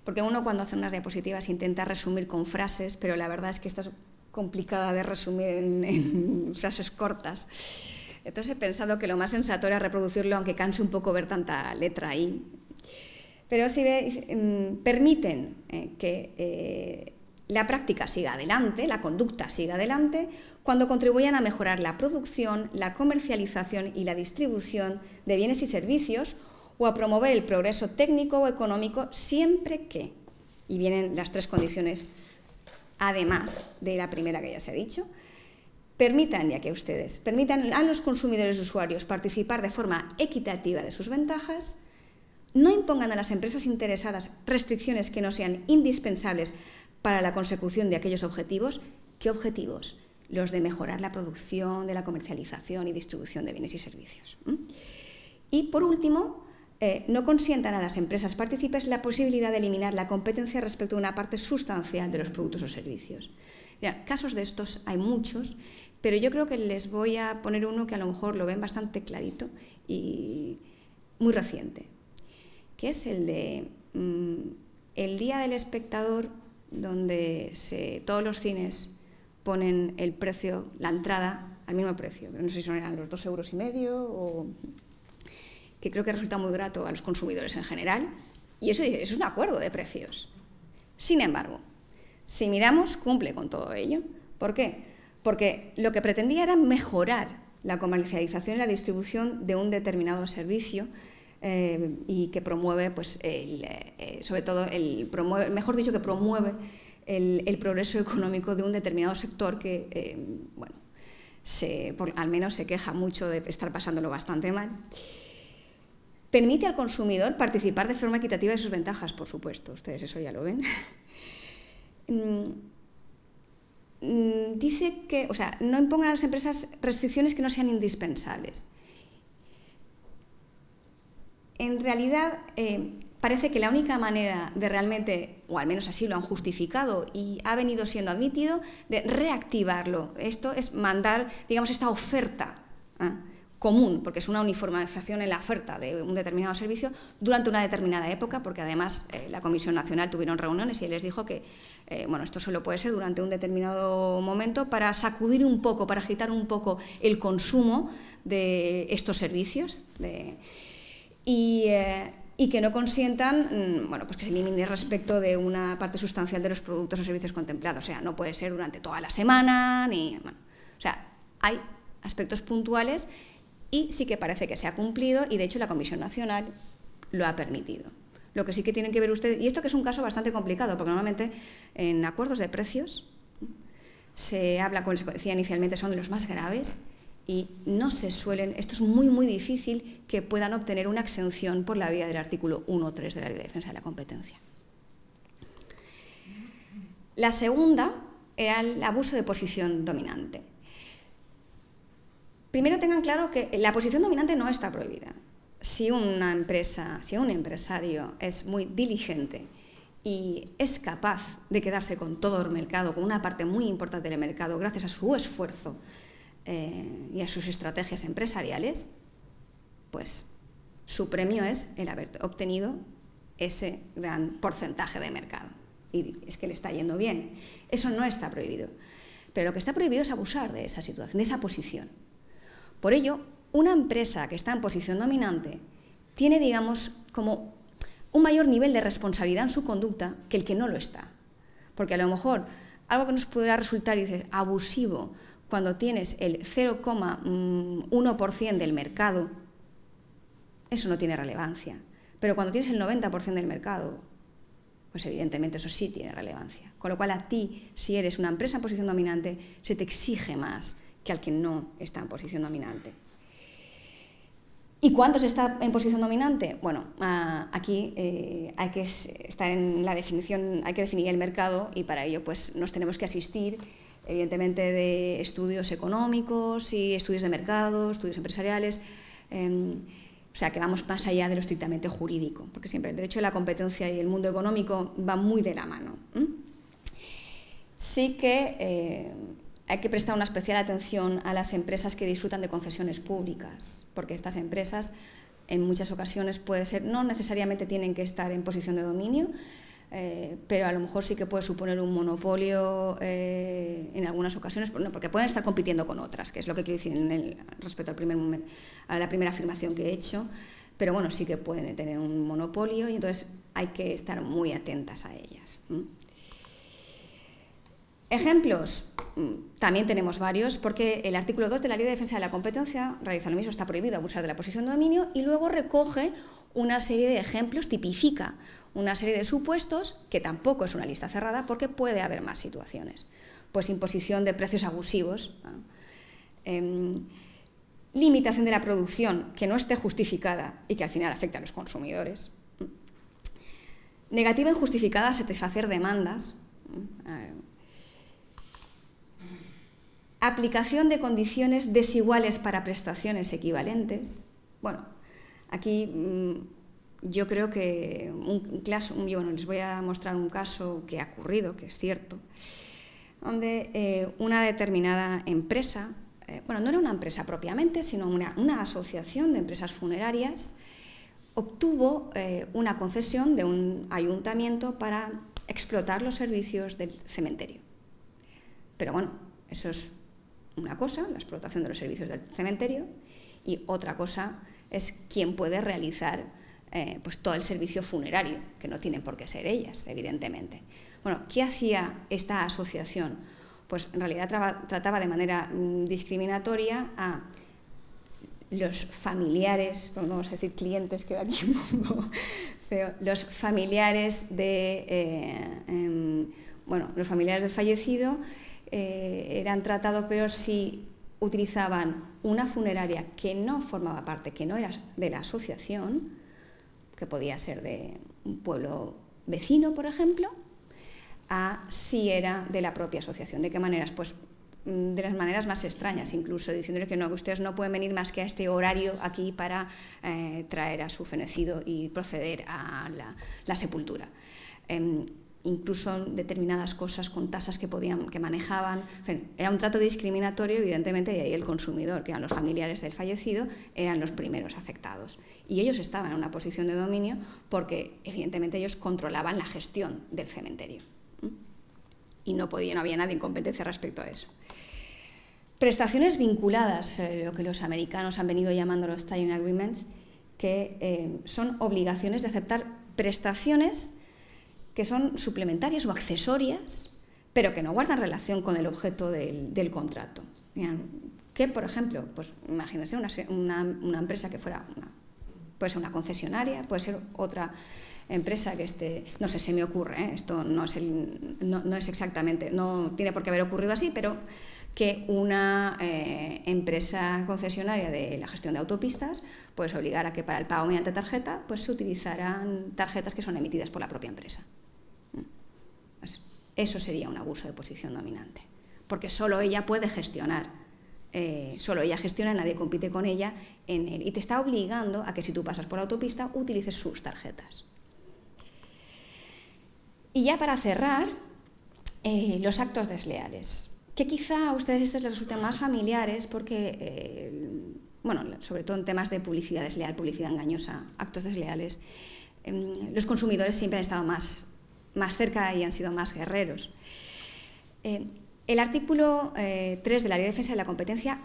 porque uno cuando hace unas diapositivas intenta resumir con frases, pero la verdad es que esta es complicada de resumir en frases cortas. Entonces he pensado que lo más sensato era reproducirlo, aunque canse un poco ver tanta letra ahí. Pero si permiten que la práctica siga adelante, la conducta siga adelante, cuando contribuyan a mejorar la producción, la comercialización y la distribución de bienes y servicios o a promover el progreso técnico o económico siempre que, y vienen las tres condiciones además de la primera que ya se ha dicho, permitan a los consumidores y usuarios participar de forma equitativa de sus ventajas, no impongan a las empresas interesadas restricciones que no sean indispensables para la consecución de aquellos objetivos. ¿Qué objetivos? Los de mejorar la producción, de la comercialización y distribución de bienes y servicios. Y, por último, no consientan a las empresas partícipes la posibilidad de eliminar la competencia respecto a una parte sustancial de los productos o servicios. Mira, casos de estos hay muchos, pero yo creo que les voy a poner uno que a lo mejor lo ven bastante clarito y muy reciente, que es el de el Día del Espectador, donde todos los cines ponen el precio, la entrada, al mismo precio. No sé si eran los 2,5 € o... que creo que resulta muy grato a los consumidores en general, y eso es un acuerdo de precios. Sin embargo, si miramos, cumple con todo ello. ¿Por qué? Porque lo que pretendía era mejorar la comercialización y la distribución de un determinado servicio y que promueve, pues, sobre todo, mejor dicho, que promueve el progreso económico de un determinado sector que, bueno, al menos se queja mucho de estar pasándolo bastante mal. Permite al consumidor participar de forma equitativa de sus ventajas, por supuesto, ustedes eso ya lo ven. Dice que, no impongan a las empresas restricciones que no sean indispensables. En realidad, parece que la única manera de realmente, o al menos así lo han justificado y ha venido siendo admitido, de reactivarlo. Esto es mandar, digamos, esta oferta común, porque es una uniformización en la oferta de un determinado servicio durante una determinada época, porque además la Comisión Nacional tuvieron reuniones y les dijo que esto solo puede ser durante un determinado momento para sacudir un poco, para agitar un poco el consumo de estos servicios y que no consientan pues que se elimine respecto de una parte sustancial de los productos o servicios contemplados. O sea, no puede ser durante toda la semana, hay aspectos puntuales y sí que parece que se ha cumplido y de hecho la Comisión Nacional lo ha permitido. Lo que sí que tienen que ver ustedes, y esto que es un caso bastante complicado, porque normalmente en acuerdos de precios se habla, como les decía inicialmente, son de los más graves y no se suelen, esto es muy muy difícil que puedan obtener una exención por la vía del artículo 1.3 de la Ley de Defensa de la Competencia. La segunda era el abuso de posición dominante. Primero tengan claro que la posición dominante no está prohibida. Si una empresa, si un empresario es muy diligente y es capaz de quedarse con todo el mercado, con una parte muy importante del mercado, gracias a su esfuerzo y a sus estrategias empresariales, pues su premio es el haber obtenido ese gran porcentaje de mercado. Y es que le está yendo bien. Eso no está prohibido. Pero lo que está prohibido es abusar de esa situación, de esa posición. Por ello, una empresa que está en posición dominante tiene, digamos, como un mayor nivel de responsabilidad en su conducta que el que no lo está. Porque a lo mejor algo que nos podrá resultar abusivo cuando tienes el 0,1% del mercado, eso no tiene relevancia. Pero cuando tienes el 90% del mercado, pues evidentemente eso sí tiene relevancia. Con lo cual a ti, si eres una empresa en posición dominante, se te exige más que al que no está en posición dominante. ¿Y cuándo se está en posición dominante? Bueno, aquí hay que estar en la definición, hay que definir el mercado, y para ello pues nos tenemos que asistir evidentemente de estudios económicos y estudios de mercado, estudios empresariales, o sea que vamos más allá de lo estrictamente jurídico, porque siempre el derecho de la competencia y el mundo económico van muy de la mano. Sí que hay que prestar una especial atención a las empresas que disfrutan de concesiones públicas, porque estas empresas en muchas ocasiones puede ser, no necesariamente tienen que estar en posición de dominio, pero a lo mejor sí que puede suponer un monopolio en algunas ocasiones, porque pueden estar compitiendo con otras, que es lo que quiero decir respecto a la primera afirmación que he hecho, pero bueno, sí que pueden tener un monopolio y entonces hay que estar muy atentas a ellas. Ejemplos, también tenemos varios, porque el artículo 2 de la Ley de Defensa de la Competencia realiza lo mismo, está prohibido abusar de la posición de dominio, y luego recoge una serie de ejemplos, tipifica una serie de supuestos, que tampoco es una lista cerrada, porque puede haber más situaciones. Pues imposición de precios abusivos, limitación de la producción que no esté justificada y que al final afecta a los consumidores, negativa injustificada a satisfacer demandas, aplicación de condiciones desiguales para prestaciones equivalentes. Bueno, aquí yo creo que les voy a mostrar un caso que ha ocurrido, que es cierto, donde una determinada empresa, bueno, no era una empresa propiamente, sino una asociación de empresas funerarias, obtuvo una concesión de un ayuntamiento para explotar los servicios del cementerio. Pero bueno, eso es una cosa, la explotación de los servicios del cementerio, y otra cosa es quién puede realizar pues todo el servicio funerario, que no tienen por qué ser ellas, evidentemente. Bueno, ¿qué hacía esta asociación? Pues en realidad trataba de manera discriminatoria a los familiares, vamos a decir clientes, queda aquí un poco feo, los familiares los familiares del fallecido eran tratados, pero si utilizaban una funeraria que no formaba parte, que no era de la asociación, que podía ser de un pueblo vecino, por ejemplo, a si era de la propia asociación. ¿De qué maneras? Pues de las maneras más extrañas, incluso diciéndoles que ustedes no pueden venir más que a este horario aquí para traer a su fenecido y proceder a la sepultura. Incluso determinadas cosas con tasas que manejaban. En fin, era un trato discriminatorio, evidentemente, y ahí el consumidor, que eran los familiares del fallecido, eran los primeros afectados. Y ellos estaban en una posición de dominio porque, evidentemente, ellos controlaban la gestión del cementerio. Y no había nadie en competencia respecto a eso. Prestaciones vinculadas, lo que los americanos han venido llamando los tying agreements, que son obligaciones de aceptar prestaciones que son suplementarias o accesorias, pero que no guardan relación con el objeto del contrato. Que, por ejemplo, pues imagínense una empresa que puede ser una concesionaria, puede ser otra empresa que esté, no sé, se me ocurre, esto no es exactamente, no tiene por qué haber ocurrido así, pero que una empresa concesionaria de la gestión de autopistas pues obligar a que para el pago mediante tarjeta pues se utilizarán tarjetas que son emitidas por la propia empresa. Pues eso sería un abuso de posición dominante, porque solo ella puede gestionar, solo ella gestiona, nadie compite con ella y te está obligando a que si tú pasas por la autopista utilices sus tarjetas. Y ya para cerrar, los actos desleales, que quizá a ustedes estos les resulten más familiares porque, sobre todo en temas de publicidad desleal, publicidad engañosa, actos desleales, los consumidores siempre han estado más cerca y han sido más guerreros. El artículo 3 de la Ley de Defensa de la Competencia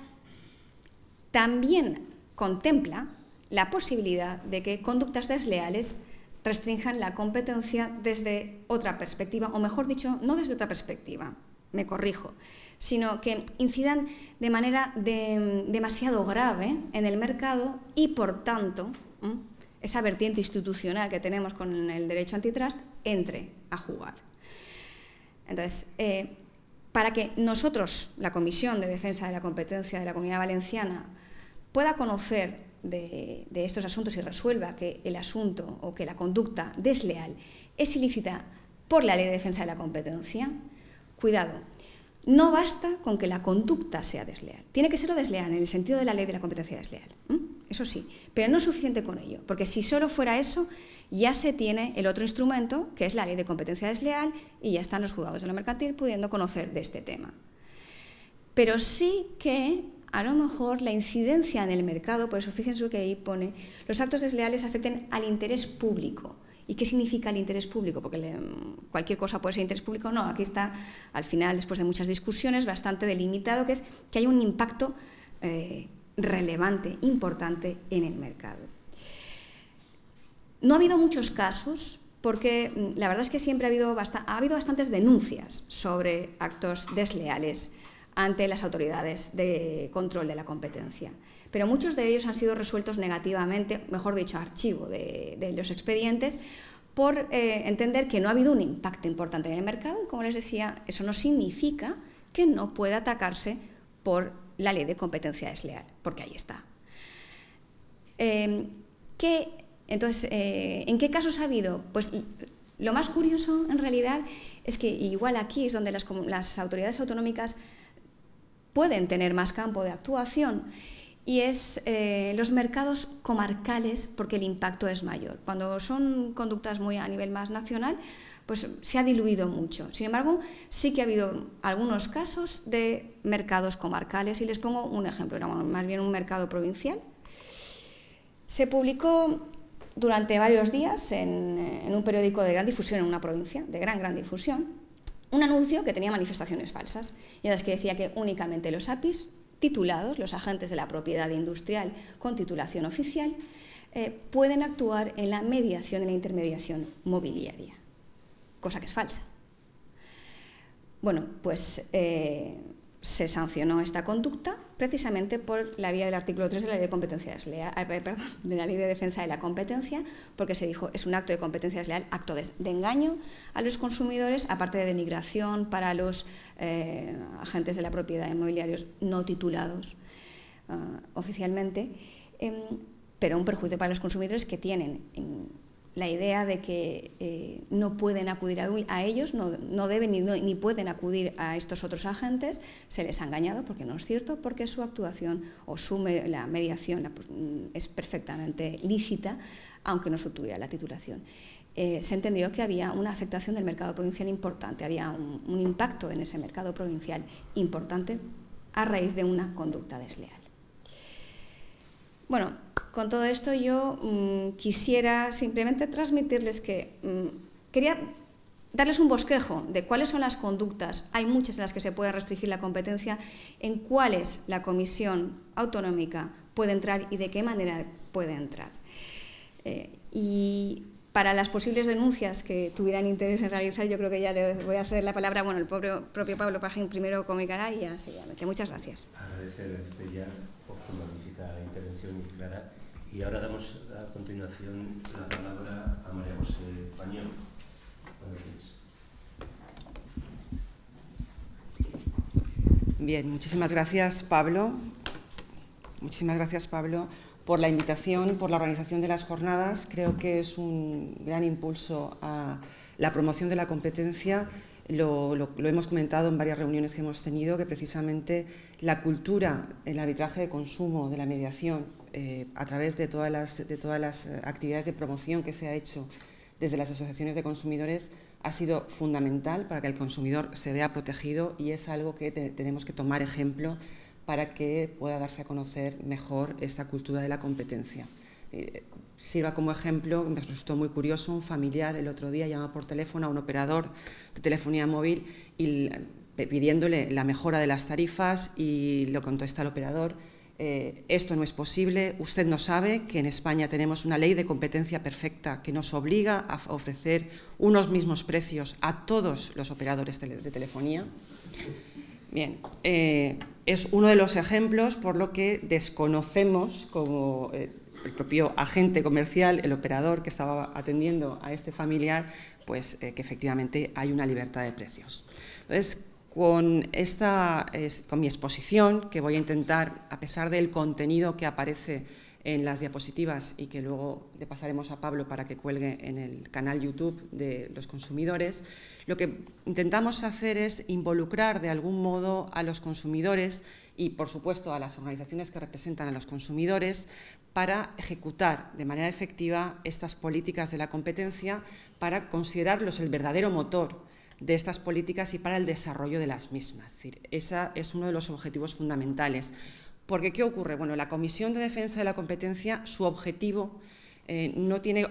también contempla la posibilidad de que conductas desleales restrinjan la competencia desde otra perspectiva, o mejor dicho, no desde otra perspectiva, me corrijo, sino que incidan de manera demasiado grave en el mercado y, por tanto, esa vertiente institucional que tenemos con el derecho antitrust, entre a jugar. Entonces, para que nosotros, la Comisión de Defensa de la Competencia de la Comunidad Valenciana, pueda conocer de estos asuntos y resuelva que el asunto o que la conducta desleal es ilícita por la Ley de Defensa de la Competencia, cuidado, no basta con que la conducta sea desleal. Tiene que ser desleal en el sentido de la Ley de la Competencia desleal. Eso sí, pero no es suficiente con ello, porque si solo fuera eso, ya se tiene el otro instrumento, que es la Ley de Competencia desleal, y ya están los juzgados de lo mercantil pudiendo conocer de este tema. Pero sí que, a lo mejor, la incidencia en el mercado, por eso fíjense que ahí pone, los actos desleales afecten al interés público. ¿Y qué significa el interés público? Porque cualquier cosa puede ser interés público. No, aquí está, al final, después de muchas discusiones, bastante delimitado, que es que hay un impacto relevante, importante en el mercado. No ha habido muchos casos, porque la verdad es que siempre ha habido bastantes denuncias sobre actos desleales ante las autoridades de control de la competencia. Pero muchos de ellos han sido resueltos negativamente, mejor dicho, archivo de los expedientes, por entender que no ha habido un impacto importante en el mercado y, como les decía, eso no significa que no pueda atacarse por la Ley de Competencia desleal, porque ahí está. Entonces, ¿en qué casos ha habido? Pues lo más curioso, en realidad, es que igual aquí es donde las autoridades autonómicas pueden tener más campo de actuación, y es los mercados comarcales, porque el impacto es mayor. Cuando son conductas muy a nivel más nacional, pues se ha diluido mucho. Sin embargo, sí que ha habido algunos casos de mercados comarcales, y les pongo un ejemplo, más bien un mercado provincial. Se publicó durante varios días en un periódico de gran difusión en una provincia, de gran difusión, un anuncio que tenía manifestaciones falsas, y en las que decía que únicamente los APIs titulados, los agentes de la propiedad industrial con titulación oficial, pueden actuar en la mediación y la intermediación mobiliaria, cosa que es falsa. Bueno, pues se sancionó esta conducta precisamente por la vía del artículo 3 de la Ley de Competencia desleal, de la Ley de Defensa de la Competencia, porque se dijo es un acto de competencia desleal, acto de engaño a los consumidores, aparte de denigración para los agentes de la propiedad inmobiliarios no titulados oficialmente, pero un perjuicio para los consumidores que tienen la idea de que no pueden acudir a ellos, no deben ni pueden acudir a estos otros agentes. Se les ha engañado, porque no es cierto, porque su actuación o la mediación es perfectamente lícita, aunque no se tuviera la titulación. Se entendió que había una afectación del mercado provincial importante, había un impacto en ese mercado provincial importante a raíz de una conducta desleal. Bueno, con todo esto yo quisiera simplemente transmitirles que quería darles un bosquejo de cuáles son las conductas, hay muchas en las que se puede restringir la competencia, en cuáles la Comisión Autonómica puede entrar y de qué manera puede entrar. Y para las posibles denuncias que tuvieran interés en realizar, yo creo que ya le voy a ceder la palabra, bueno, el propio Pablo Pajín primero comunicará y ya seguidamente. Muchas gracias. Agradecer a Estella por su magnífica intervención muy clara. Y ahora damos a continuación la palabra a María José Pañón. Bien, muchísimas gracias, Pablo. Muchísimas gracias, Pablo, por la invitación, por la organización de las jornadas. Creo que es un gran impulso a la promoción de la competencia. Lo hemos comentado en varias reuniones que hemos tenido, que precisamente la cultura, el arbitraje de consumo, de la mediación, a través de todas las actividades de promoción que se ha hecho desde las asociaciones de consumidores, ha sido fundamental para que el consumidor se vea protegido, y es algo que tenemos que tomar ejemplo para que pueda darse a conocer mejor esta cultura de la competencia. Sirva como ejemplo, me resultó muy curioso, un familiar el otro día llamó por teléfono a un operador de telefonía móvil y pidiéndole la mejora de las tarifas, y lo contesta el operador: esto no es posible, usted no sabe que en España tenemos una ley de competencia perfecta que nos obliga a ofrecer unos mismos precios a todos los operadores de telefonía. Bien, es uno de los ejemplos por lo que desconocemos como propio agente comercial, el operador que estaba atendiendo a este familiar, pues que efectivamente hay una libertad de precios. Entonces, con mi exposición, que voy a intentar, a pesar del contenido que aparece en las diapositivas y que luego le pasaremos a Pablo para que cuelgue en el canal YouTube de los consumidores, lo que intentamos hacer es involucrar de algún modo a los consumidores y, por supuesto, a las organizaciones que representan a los consumidores para ejecutar de manera efectiva estas políticas de la competencia, para considerarlos el verdadero motor de estas políticas y para el desarrollo de las mismas. Es decir, ese es uno de los objetivos fundamentales. Porque, ¿qué ocurre? Bueno, la Comisión de Defensa de la Competencia, su objetivo no tiene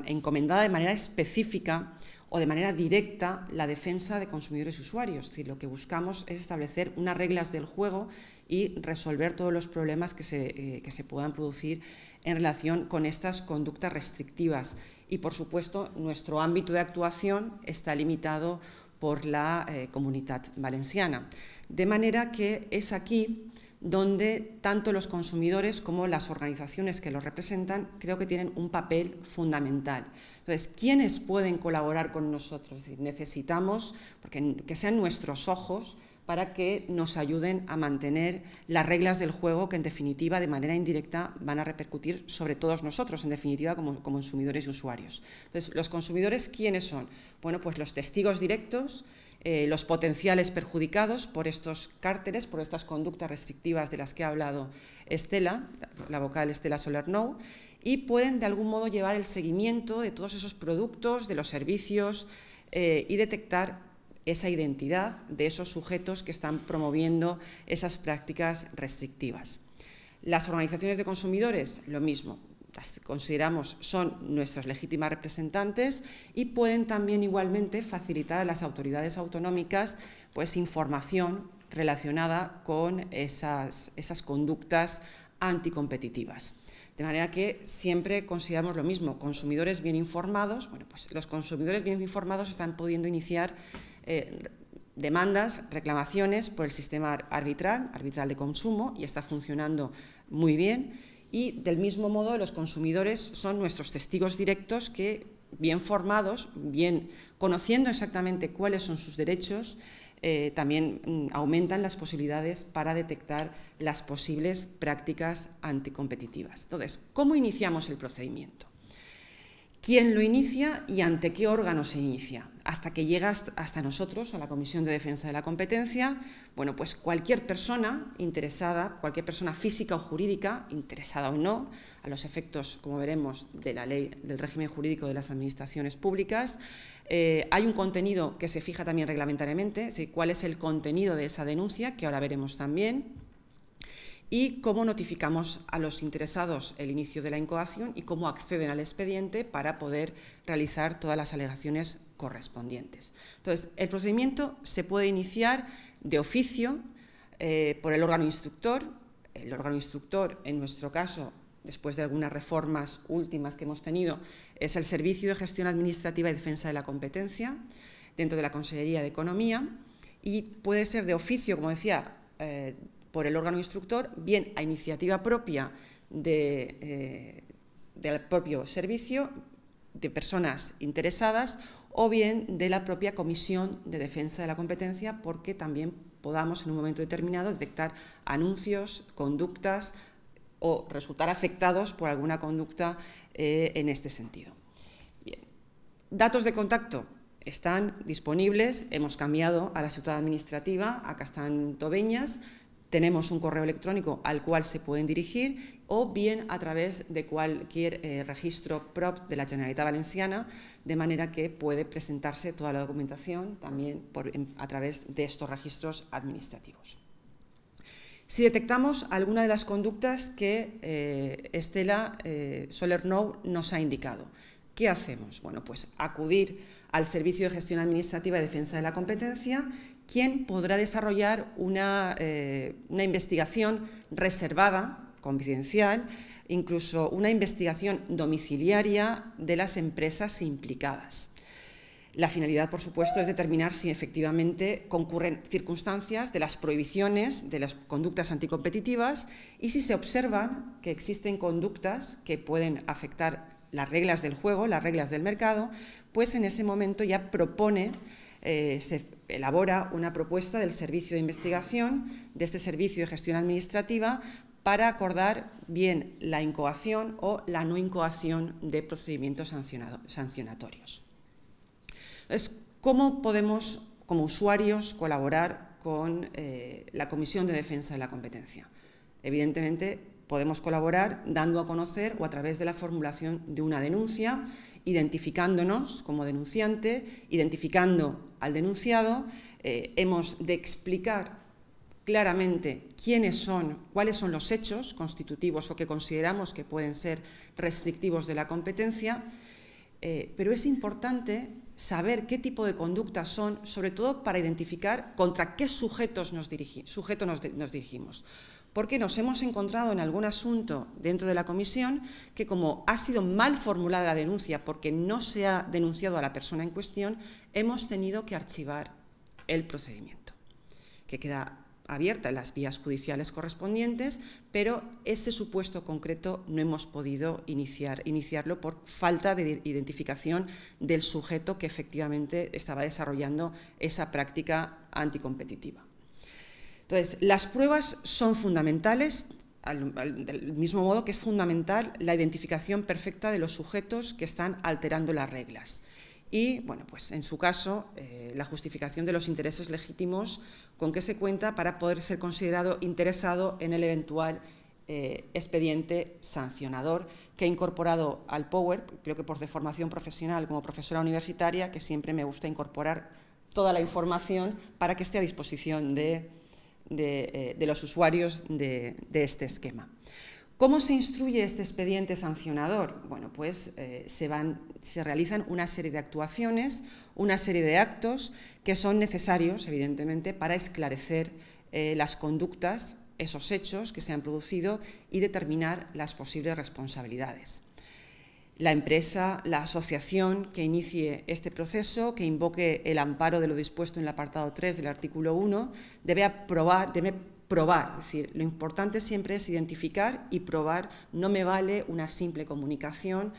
encomendada de manera específica o de manera directa la defensa de consumidores y usuarios. Es decir, lo que buscamos es establecer unas reglas del juego y resolver todos los problemas que se puedan producir en relación con estas conductas restrictivas. Y, por supuesto, nuestro ámbito de actuación está limitado por la Comunitat Valenciana. De manera que es aquí donde tanto los consumidores como las organizaciones que los representan creo que tienen un papel fundamental. Entonces, ¿quiénes pueden colaborar con nosotros? Es decir, necesitamos que sean nuestros ojos para que nos ayuden a mantener las reglas del juego que, en definitiva, de manera indirecta van a repercutir sobre todos nosotros, en definitiva, como consumidores y usuarios. Entonces, ¿los consumidores quiénes son? Bueno, pues los testigos directos, los potenciales perjudicados por estos cárteles, por estas conductas restrictivas de las que ha hablado Estela, la vocal Estela Soler-Nou, y pueden, de algún modo, llevar el seguimiento de todos esos productos, de los servicios y detectar esa identidad de esos sujetos que están promoviendo esas prácticas restrictivas. Las organizaciones de consumidores, lo mismo, las consideramos son nuestras legítimas representantes y pueden también igualmente facilitar a las autoridades autonómicas pues, información relacionada con esas conductas anticompetitivas. De manera que siempre consideramos lo mismo, consumidores bien informados. Bueno, pues los consumidores bien informados están pudiendo iniciar demandas, reclamaciones por el sistema arbitral de consumo, y está funcionando muy bien. Y del mismo modo los consumidores son nuestros testigos directos que, bien formados, bien conociendo exactamente cuáles son sus derechos, también aumentan las posibilidades para detectar las posibles prácticas anticompetitivas. Entonces, ¿cómo iniciamos el procedimiento? ¿Quién lo inicia y ante qué órgano se inicia? Hasta que llega hasta nosotros, a la Comisión de Defensa de la Competencia, bueno, pues cualquier persona interesada, cualquier persona física o jurídica, interesada o no, a los efectos, como veremos, de la ley del régimen jurídico de las administraciones públicas, hay un contenido que se fija también reglamentariamente, es decir, cuál es el contenido de esa denuncia, que ahora veremos también, y cómo notificamos a los interesados el inicio de la incoación y cómo acceden al expediente para poder realizar todas las alegaciones correspondientes. Entonces, el procedimiento se puede iniciar de oficio por el órgano instructor. El órgano instructor, en nuestro caso, después de algunas reformas últimas que hemos tenido, es el Servicio de Gestión Administrativa y Defensa de la Competencia, dentro de la Consejería de Economía, y puede ser de oficio, como decía, por el órgano instructor, bien a iniciativa propia del propio servicio, de personas interesadas, o bien de la propia Comisión de Defensa de la Competencia, porque también podamos en un momento determinado detectar anuncios, conductas o resultar afectados por alguna conducta en este sentido. Bien. Datos de contacto están disponibles, hemos cambiado a la ciudad administrativa, acá están Tobeñas. Tenemos un correo electrónico al cual se pueden dirigir o bien a través de cualquier registro PROP de la Generalitat Valenciana, de manera que puede presentarse toda la documentación también a través de estos registros administrativos. Si detectamos alguna de las conductas que Estela Soler-Nou nos ha indicado, ¿qué hacemos? Bueno, pues acudir al Servicio de Gestión Administrativa y Defensa de la Competencia, quien podrá desarrollar una investigación reservada, confidencial, incluso una investigación domiciliaria de las empresas implicadas. La finalidad, por supuesto, es determinar si efectivamente concurren circunstancias de las prohibiciones de las conductas anticompetitivas y si se observan que existen conductas que pueden afectar las reglas del juego, las reglas del mercado, pues en ese momento ya se elabora una propuesta del servicio de investigación, de este servicio de gestión administrativa, para acordar bien la incoación o la no incoación de procedimientos sancionatorios. Entonces, ¿cómo podemos, como usuarios, colaborar con la Comisión de Defensa de la Competencia? Evidentemente, podemos colaborar dando a conocer o a través de la formulación de una denuncia, identificándonos como denunciante, identificando al denunciado. Hemos de explicar claramente cuáles son los hechos constitutivos o que consideramos que pueden ser restrictivos de la competencia, pero es importante saber qué tipo de conductas son, sobre todo para identificar contra qué sujeto nos dirigimos. Porque nos hemos encontrado en algún asunto dentro de la comisión que, como ha sido mal formulada la denuncia porque no se ha denunciado a la persona en cuestión, hemos tenido que archivar el procedimiento, que queda abierta en las vías judiciales correspondientes, pero ese supuesto concreto no hemos podido iniciarlo por falta de identificación del sujeto que efectivamente estaba desarrollando esa práctica anticompetitiva. Entonces, las pruebas son fundamentales, del mismo modo que es fundamental la identificación perfecta de los sujetos que están alterando las reglas. Y, bueno, pues en su caso, la justificación de los intereses legítimos con que se cuenta para poder ser considerado interesado en el eventual expediente sancionador que he incorporado al Power, creo que por deformación profesional como profesora universitaria, que siempre me gusta incorporar toda la información para que esté a disposición de los usuarios de este esquema. ¿Cómo se instruye este expediente sancionador? Bueno, pues se realizan una serie de actuaciones, una serie de actos que son necesarios, evidentemente, para esclarecer las conductas, esos hechos que se han producido y determinar las posibles responsabilidades. La empresa, la asociación que inicie este proceso, que invoque el amparo de lo dispuesto en el apartado 3 del artículo 1, debe probar, es decir, lo importante siempre es identificar y probar. No me vale una simple comunicación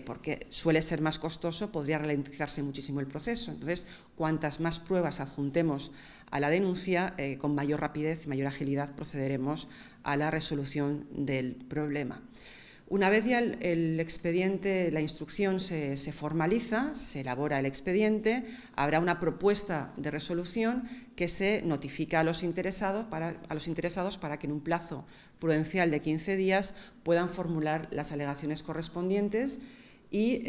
porque suele ser más costoso, podría ralentizarse muchísimo el proceso. Entonces, cuantas más pruebas adjuntemos a la denuncia, con mayor rapidez y mayor agilidad procederemos a la resolución del problema. Una vez ya el expediente, la instrucción se formaliza, se elabora el expediente, habrá una propuesta de resolución que se notifica a los interesados para que en un plazo prudencial de 15 días puedan formular las alegaciones correspondientes y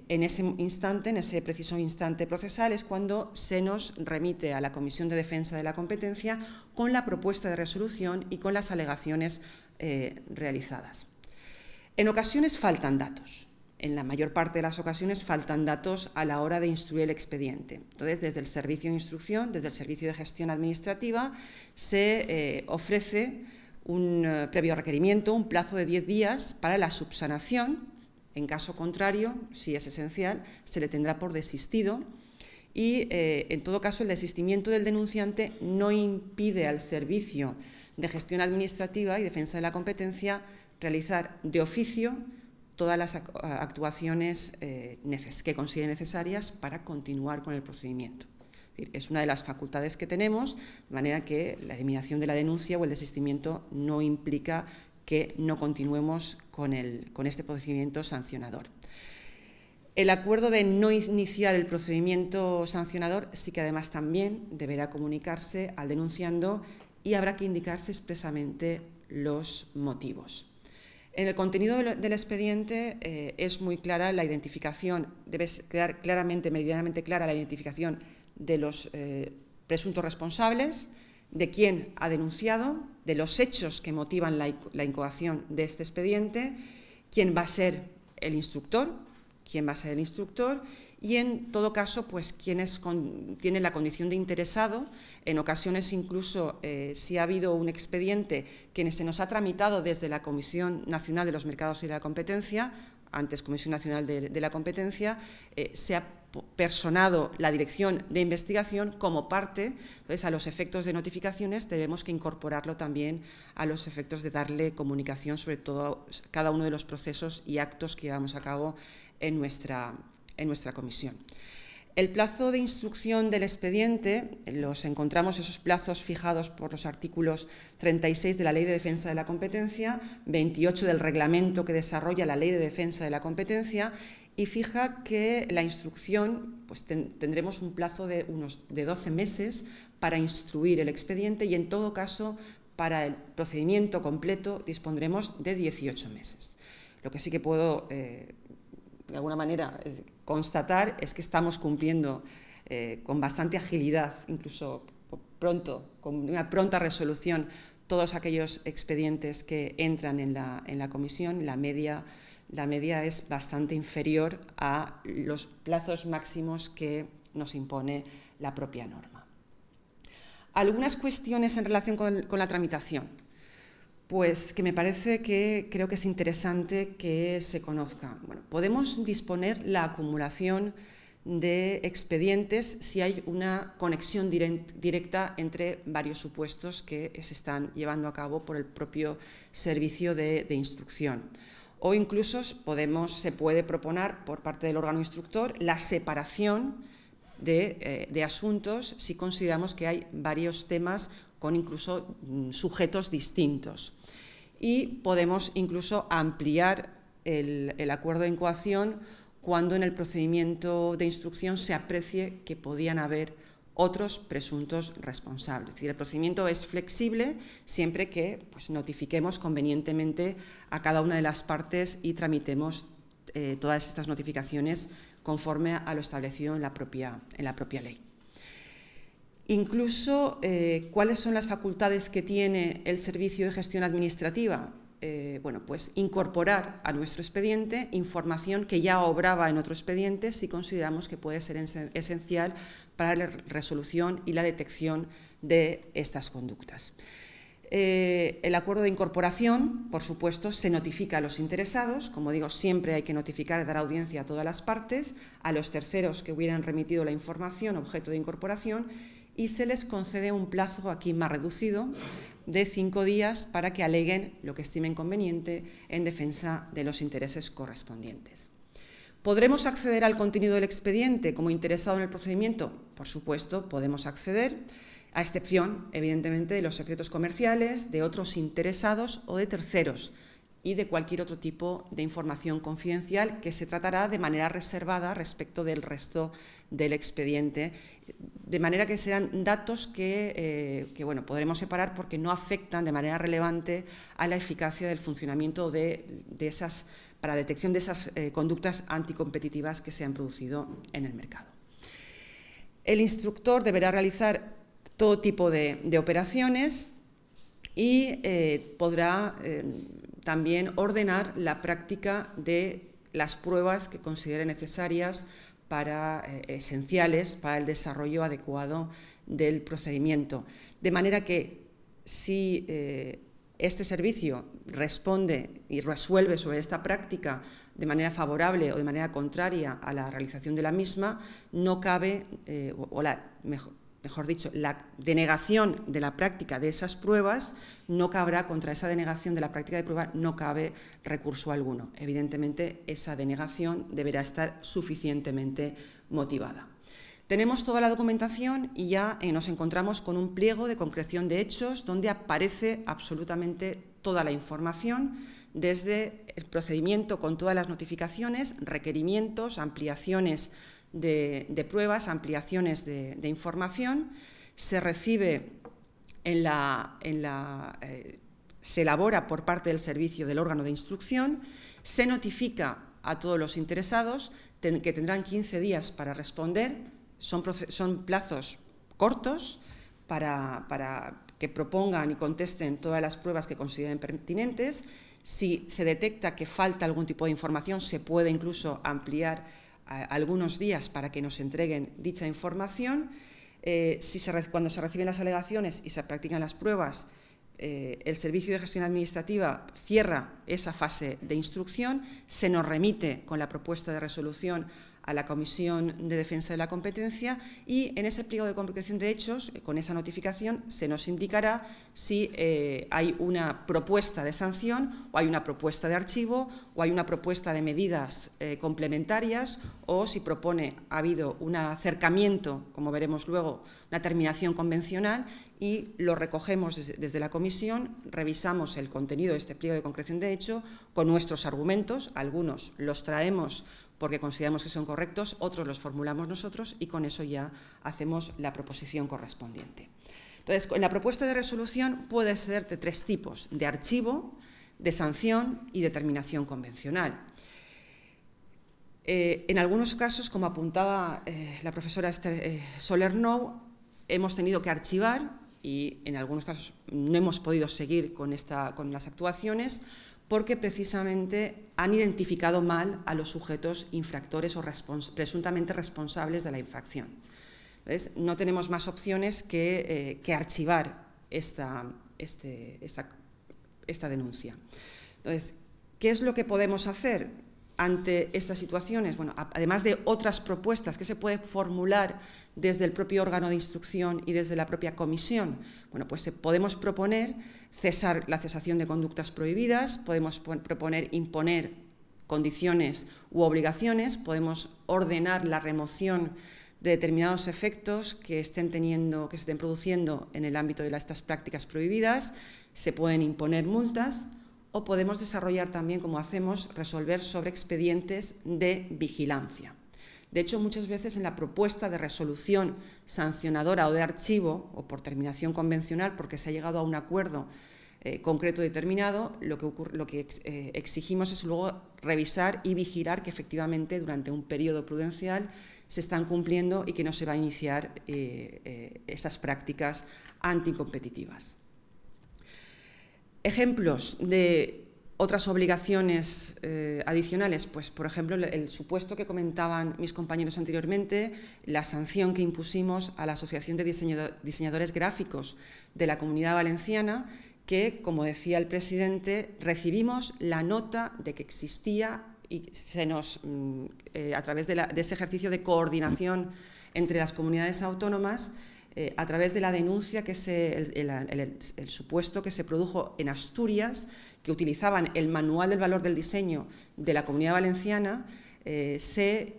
en ese instante, en ese preciso instante procesal, es cuando se nos remite a la Comisión de Defensa de la Competencia con la propuesta de resolución y con las alegaciones realizadas. En ocasiones faltan datos, en la mayor parte de las ocasiones faltan datos a la hora de instruir el expediente. Entonces, desde el servicio de instrucción, desde el servicio de gestión administrativa, se ofrece un previo requerimiento, un plazo de 10 días para la subsanación. En caso contrario, si es esencial, se le tendrá por desistido y, en todo caso, el desistimiento del denunciante no impide al servicio de gestión administrativa y defensa de la competencia realizar de oficio todas las actuaciones que considere necesarias para continuar con el procedimiento. Es una de las facultades que tenemos, de manera que la eliminación de la denuncia o el desistimiento no implica que no continuemos con este procedimiento sancionador. El acuerdo de no iniciar el procedimiento sancionador sí que además también deberá comunicarse al denunciando y habrá que indicarse expresamente los motivos. En el contenido del expediente es muy clara la identificación, debe quedar meridianamente clara la identificación de los presuntos responsables, de quién ha denunciado, de los hechos que motivan la incoación de este expediente, quién va a ser el instructor, y en todo caso, pues quienes tienen la condición de interesado. En ocasiones incluso si ha habido un expediente que se nos ha tramitado desde la Comisión Nacional de los Mercados y de la Competencia, antes Comisión Nacional de la Competencia, se ha personado la Dirección de Investigación como parte. Entonces, a los efectos de notificaciones tenemos que incorporarlo también a los efectos de darle comunicación sobre todo cada uno de los procesos y actos que llevamos a cabo en nuestra comisión. El plazo de instrucción del expediente, los encontramos esos plazos fijados por los artículos 36 de la Ley de Defensa de la Competencia, 28 del reglamento que desarrolla la Ley de Defensa de la Competencia, y fija que la instrucción, pues tendremos un plazo de 12 meses para instruir el expediente y, en todo caso, para el procedimiento completo dispondremos de 18 meses. Lo que sí que puedo, de alguna manera, constatar es que estamos cumpliendo con bastante agilidad, incluso pronto, con una pronta resolución, todos aquellos expedientes que entran en la comisión. La media es bastante inferior a los plazos máximos que nos impone la propia norma. Algunas cuestiones en relación con la tramitación, pues que me parece que creo que es interesante que se conozca. Bueno, podemos disponer la acumulación de expedientes si hay una conexión directa entre varios supuestos que se están llevando a cabo por el propio servicio de instrucción. O incluso se puede proponer por parte del órgano instructor la separación de asuntos si consideramos que hay varios temas con incluso sujetos distintos. Y podemos incluso ampliar el acuerdo de incoación cuando en el procedimiento de instrucción se aprecie que podían haber otros presuntos responsables. Es decir, el procedimiento es flexible siempre que notifiquemos convenientemente a cada una de las partes y tramitemos todas estas notificaciones conforme a lo establecido en la propia ley. Incluso, ¿cuáles son las facultades que tiene el Servicio de Gestión Administrativa? Bueno, pues incorporar a nuestro expediente información que ya obraba en otro expediente si consideramos que puede ser esencial para la resolución y la detección de estas conductas. El acuerdo de incorporación, por supuesto, se notifica a los interesados. Como digo, siempre hay que notificar y dar audiencia a todas las partes, a los terceros que hubieran remitido la información objeto de incorporación, y se les concede un plazo aquí más reducido de 5 días para que aleguen lo que estimen conveniente en defensa de los intereses correspondientes. ¿Podremos acceder al contenido del expediente como interesado en el procedimiento? Por supuesto, podemos acceder, a excepción, evidentemente, de los secretos comerciales, de otros interesados o de terceros, y de cualquier otro tipo de información confidencial que se tratará de manera reservada respecto del resto del expediente, de manera que serán datos que podremos separar porque no afectan de manera relevante a la eficacia del funcionamiento para detección de esas conductas anticompetitivas que se han producido en el mercado. El instructor deberá realizar todo tipo de operaciones y podrá también ordenar la práctica de las pruebas que considere necesarias esenciales para el desarrollo adecuado del procedimiento. De manera que si este servicio responde y resuelve sobre esta práctica de manera favorable o de manera contraria a la realización de la misma, no cabe, mejor dicho, la denegación de la práctica de esas pruebas, no cabrá contra esa denegación de la práctica de prueba, no cabe recurso alguno. Evidentemente, esa denegación deberá estar suficientemente motivada. Tenemos toda la documentación y ya nos encontramos con un pliego de concreción de hechos donde aparece absolutamente toda la información, desde el procedimiento con todas las notificaciones, requerimientos, ampliaciones de pruebas, ampliaciones de información. Se recibe se elabora por parte del servicio del órgano de instrucción, se notifica a todos los interesados que tendrán 15 días para responder. Son plazos cortos para que propongan y contesten todas las pruebas que consideren pertinentes. Si se detecta que falta algún tipo de información, se puede incluso ampliar algunos días para que nos entreguen dicha información. Cuando se reciben las alegaciones y se practican las pruebas, el Servicio de Gestión Administrativa cierra esa fase de instrucción, se nos remite con la propuesta de resolución a la Comisión de Defensa de la Competencia y en ese pliego de concreción de hechos, con esa notificación, se nos indicará si hay una propuesta de sanción o hay una propuesta de archivo o hay una propuesta de medidas complementarias o si ha habido un acercamiento, como veremos luego, una terminación convencional y lo recogemos desde la comisión, revisamos el contenido de este pliego de concreción de hecho con nuestros argumentos, algunos los traemos porque consideramos que son correctos, otros los formulamos nosotros y con eso ya hacemos la proposición correspondiente. Entonces, en la propuesta de resolución puede ser de 3 tipos, de archivo, de sanción y de terminación convencional. En algunos casos, como apuntaba la profesora Esther Soler-Nou, hemos tenido que archivar y en algunos casos no hemos podido seguir con las actuaciones porque precisamente han identificado mal a los sujetos infractores o presuntamente responsables de la infracción. Entonces, no tenemos más opciones que archivar esta denuncia. Entonces, ¿qué es lo que podemos hacer ante estas situaciones? Bueno, además de otras propuestas que se pueden formular desde el propio órgano de instrucción y desde la propia comisión, bueno, pues podemos proponer cesar la cesación de conductas prohibidas, podemos proponer imponer condiciones u obligaciones, podemos ordenar la remoción de determinados efectos que se estén produciendo en el ámbito de estas prácticas prohibidas, se pueden imponer multas, o podemos desarrollar también, como hacemos, resolver sobre expedientes de vigilancia. De hecho, muchas veces en la propuesta de resolución sancionadora o de archivo, o por terminación convencional, porque se ha llegado a un acuerdo concreto determinado, lo que exigimos es luego revisar y vigilar que efectivamente durante un periodo prudencial se están cumpliendo y que no se va a iniciar esas prácticas anticompetitivas. Ejemplos de otras obligaciones adicionales, pues por ejemplo el supuesto que comentaban mis compañeros anteriormente, la sanción que impusimos a la Asociación de Diseñadores Gráficos de la Comunidad Valenciana, que, como decía el presidente, recibimos la nota de que existía y se nos, a través de ese ejercicio de coordinación entre las comunidades autónomas, a través de la denuncia, que el supuesto que se produjo en Asturias, que utilizaban el manual del valor del diseño de la Comunidad Valenciana, se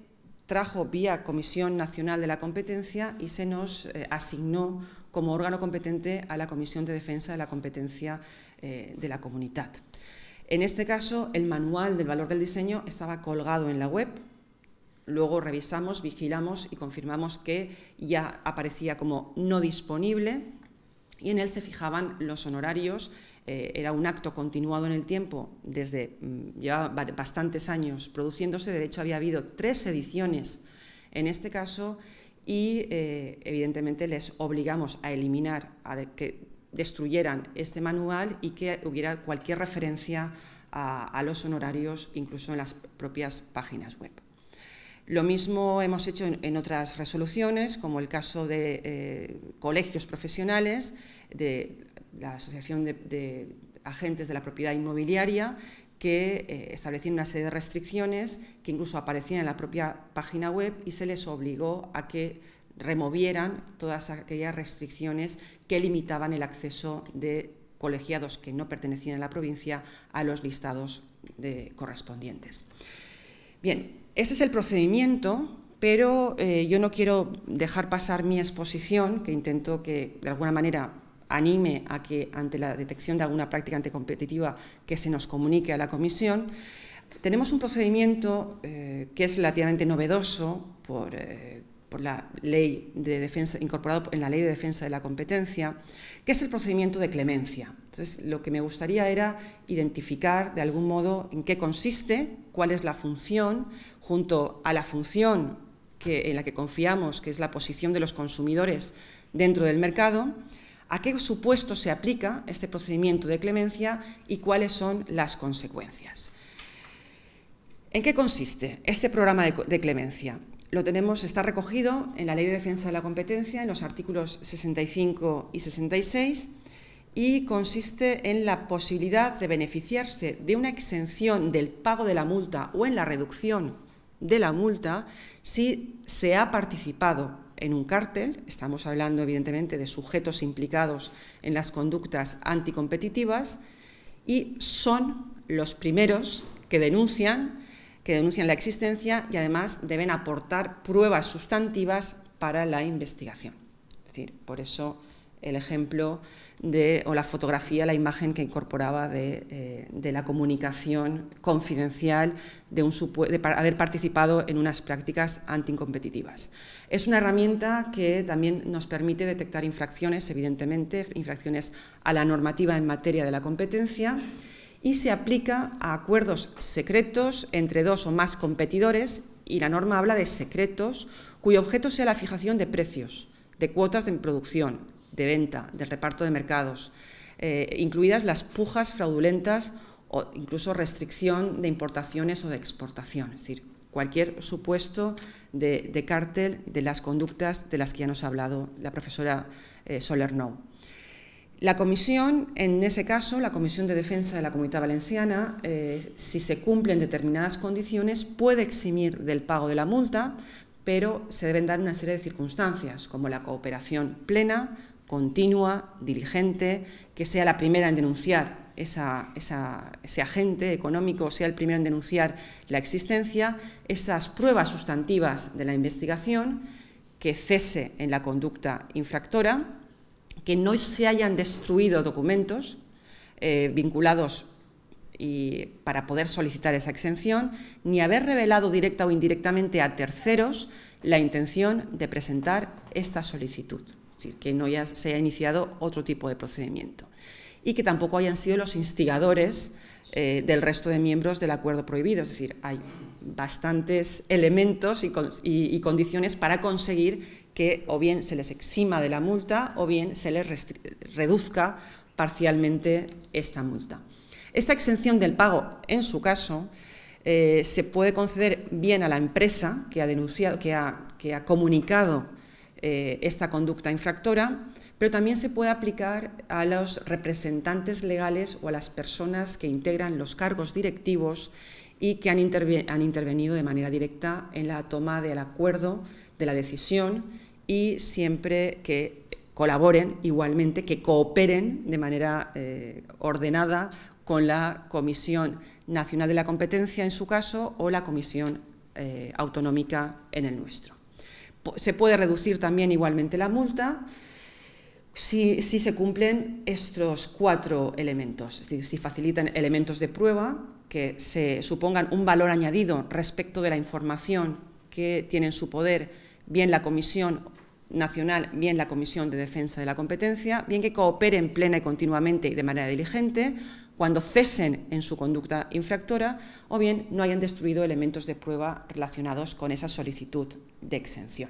trajo vía Comisión Nacional de la Competencia y se nos asignó como órgano competente a la Comisión de Defensa de la Competencia de la Comunitat. En este caso, el manual del valor del diseño estaba colgado en la web. Luego revisamos, vigilamos y confirmamos que ya aparecía como no disponible y en él se fijaban los honorarios. Era un acto continuado en el tiempo, llevaba bastantes años produciéndose. De hecho, había habido 3 ediciones en este caso y evidentemente les obligamos a eliminar, que destruyeran este manual y que hubiera cualquier referencia a los honorarios, incluso en las propias páginas web. Lo mismo hemos hecho en otras resoluciones, como el caso de colegios profesionales, de la Asociación de Agentes de la Propiedad Inmobiliaria, que establecían una serie de restricciones que incluso aparecían en la propia página web y se les obligó a que removieran todas aquellas restricciones que limitaban el acceso de colegiados que no pertenecían a la provincia a los listados correspondientes. Bien, ese es el procedimiento, pero yo no quiero dejar pasar mi exposición, que intento que de alguna manera anime a que ante la detección de alguna práctica anticompetitiva que se nos comunique a la comisión. Tenemos un procedimiento que es relativamente novedoso por la ley de defensa, incorporado en la Ley de Defensa de la Competencia, que es el procedimiento de clemencia. Entonces, lo que me gustaría era identificar de algún modo en qué consiste, cuál es la función, junto a la función en la que confiamos, que es la posición de los consumidores dentro del mercado, a qué supuesto se aplica este procedimiento de clemencia y cuáles son las consecuencias. ¿En qué consiste este programa de clemencia? Está recogido en la Ley de Defensa de la Competencia, en los artículos 65 y 66, y consiste en la posibilidad de beneficiarse de una exención del pago de la multa o en la reducción de la multa si se ha participado en un cártel. Estamos hablando evidentemente de sujetos implicados en las conductas anticompetitivas y son los primeros que denuncian la existencia y además deben aportar pruebas sustantivas para la investigación. Es decir, por eso el ejemplo o la fotografía, la imagen que incorporaba de la comunicación confidencial de haber participado en unas prácticas anticompetitivas. Es una herramienta que también nos permite detectar infracciones, evidentemente, infracciones a la normativa en materia de la competencia, y se aplica a acuerdos secretos entre dos o más competidores, y la norma habla de secretos cuyo objeto sea la fijación de precios, de cuotas de producción, de venta, de reparto de mercados, incluidas las pujas fraudulentas o incluso restricción de importaciones o de exportación, es decir, cualquier supuesto de cártel de las conductas de las que ya nos ha hablado la profesora Soler-Nou. La comisión, en ese caso, la Comisión de Defensa de la Comunitat Valenciana, si se cumplen determinadas condiciones, puede eximir del pago de la multa, pero se deben dar una serie de circunstancias, como la cooperación plena, continua, diligente, que sea la primera en denunciar ese agente económico, sea el primero en denunciar la existencia, esas pruebas sustantivas de la investigación, que cese en la conducta infractora, que no se hayan destruido documentos vinculados para poder solicitar esa exención, ni haber revelado directa o indirectamente a terceros la intención de presentar esta solicitud, es decir, que no se haya iniciado otro tipo de procedimiento, y que tampoco hayan sido los instigadores del resto de miembros del acuerdo prohibido, es decir, hay bastantes elementos y condiciones para conseguir que o bien se les exima de la multa o bien se les reduzca parcialmente esta multa. Esta exención del pago, en su caso, se puede conceder bien a la empresa que ha denunciado, que ha comunicado esta conducta infractora, pero también se puede aplicar a los representantes legales o a las personas que integran los cargos directivos y que han intervenido de manera directa en la toma del acuerdo, de la decisión, y siempre que colaboren igualmente, que cooperen de manera ordenada con la Comisión Nacional de la Competencia, en su caso, o la Comisión Autonómica en el nuestro. Se puede reducir también igualmente la multa si se cumplen estos 4 elementos, es decir, si facilitan elementos de prueba que se supongan un valor añadido respecto de la información que tiene en su poder bien la Comisión Nacional, bien la Comisión de Defensa de la Competencia, bien que cooperen plena y continuamente y de manera diligente, cuando cesen en su conducta infractora, o bien no hayan destruido elementos de prueba relacionados con esa solicitud de exención.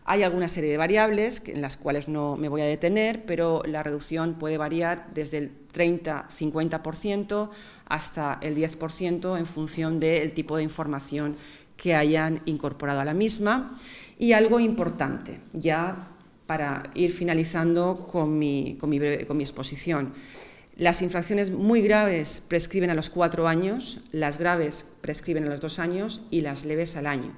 Hay alguna serie de variables en las cuales no me voy a detener, pero la reducción puede variar desde el 30-50% hasta el 10% en función del tipo de información que hayan incorporado a la misma. Y algo importante, ya para ir finalizando con mi exposición. Las infracciones muy graves prescriben a los 4 años, las graves prescriben a los 2 años y las leves al año.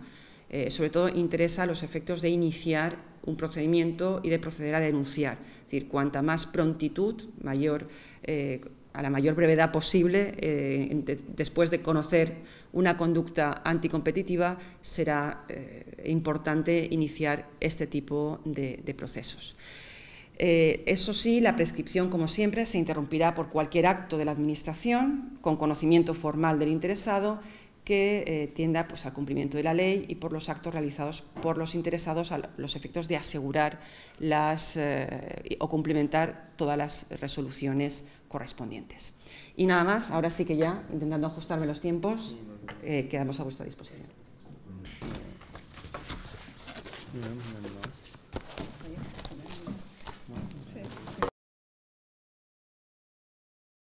Sobre todo interesa los efectos de iniciar un procedimiento y de proceder a denunciar. Es decir, cuanta más prontitud, a la mayor brevedad posible, después de conocer una conducta anticompetitiva, será importante iniciar este tipo de procesos. Eso sí, la prescripción, como siempre, se interrumpirá por cualquier acto de la Administración con conocimiento formal del interesado que tienda al cumplimiento de la ley y por los actos realizados por los interesados a los efectos de asegurar o cumplimentar todas las resoluciones correspondientes. Y nada más, ahora sí que ya, intentando ajustarme los tiempos, quedamos a vuestra disposición.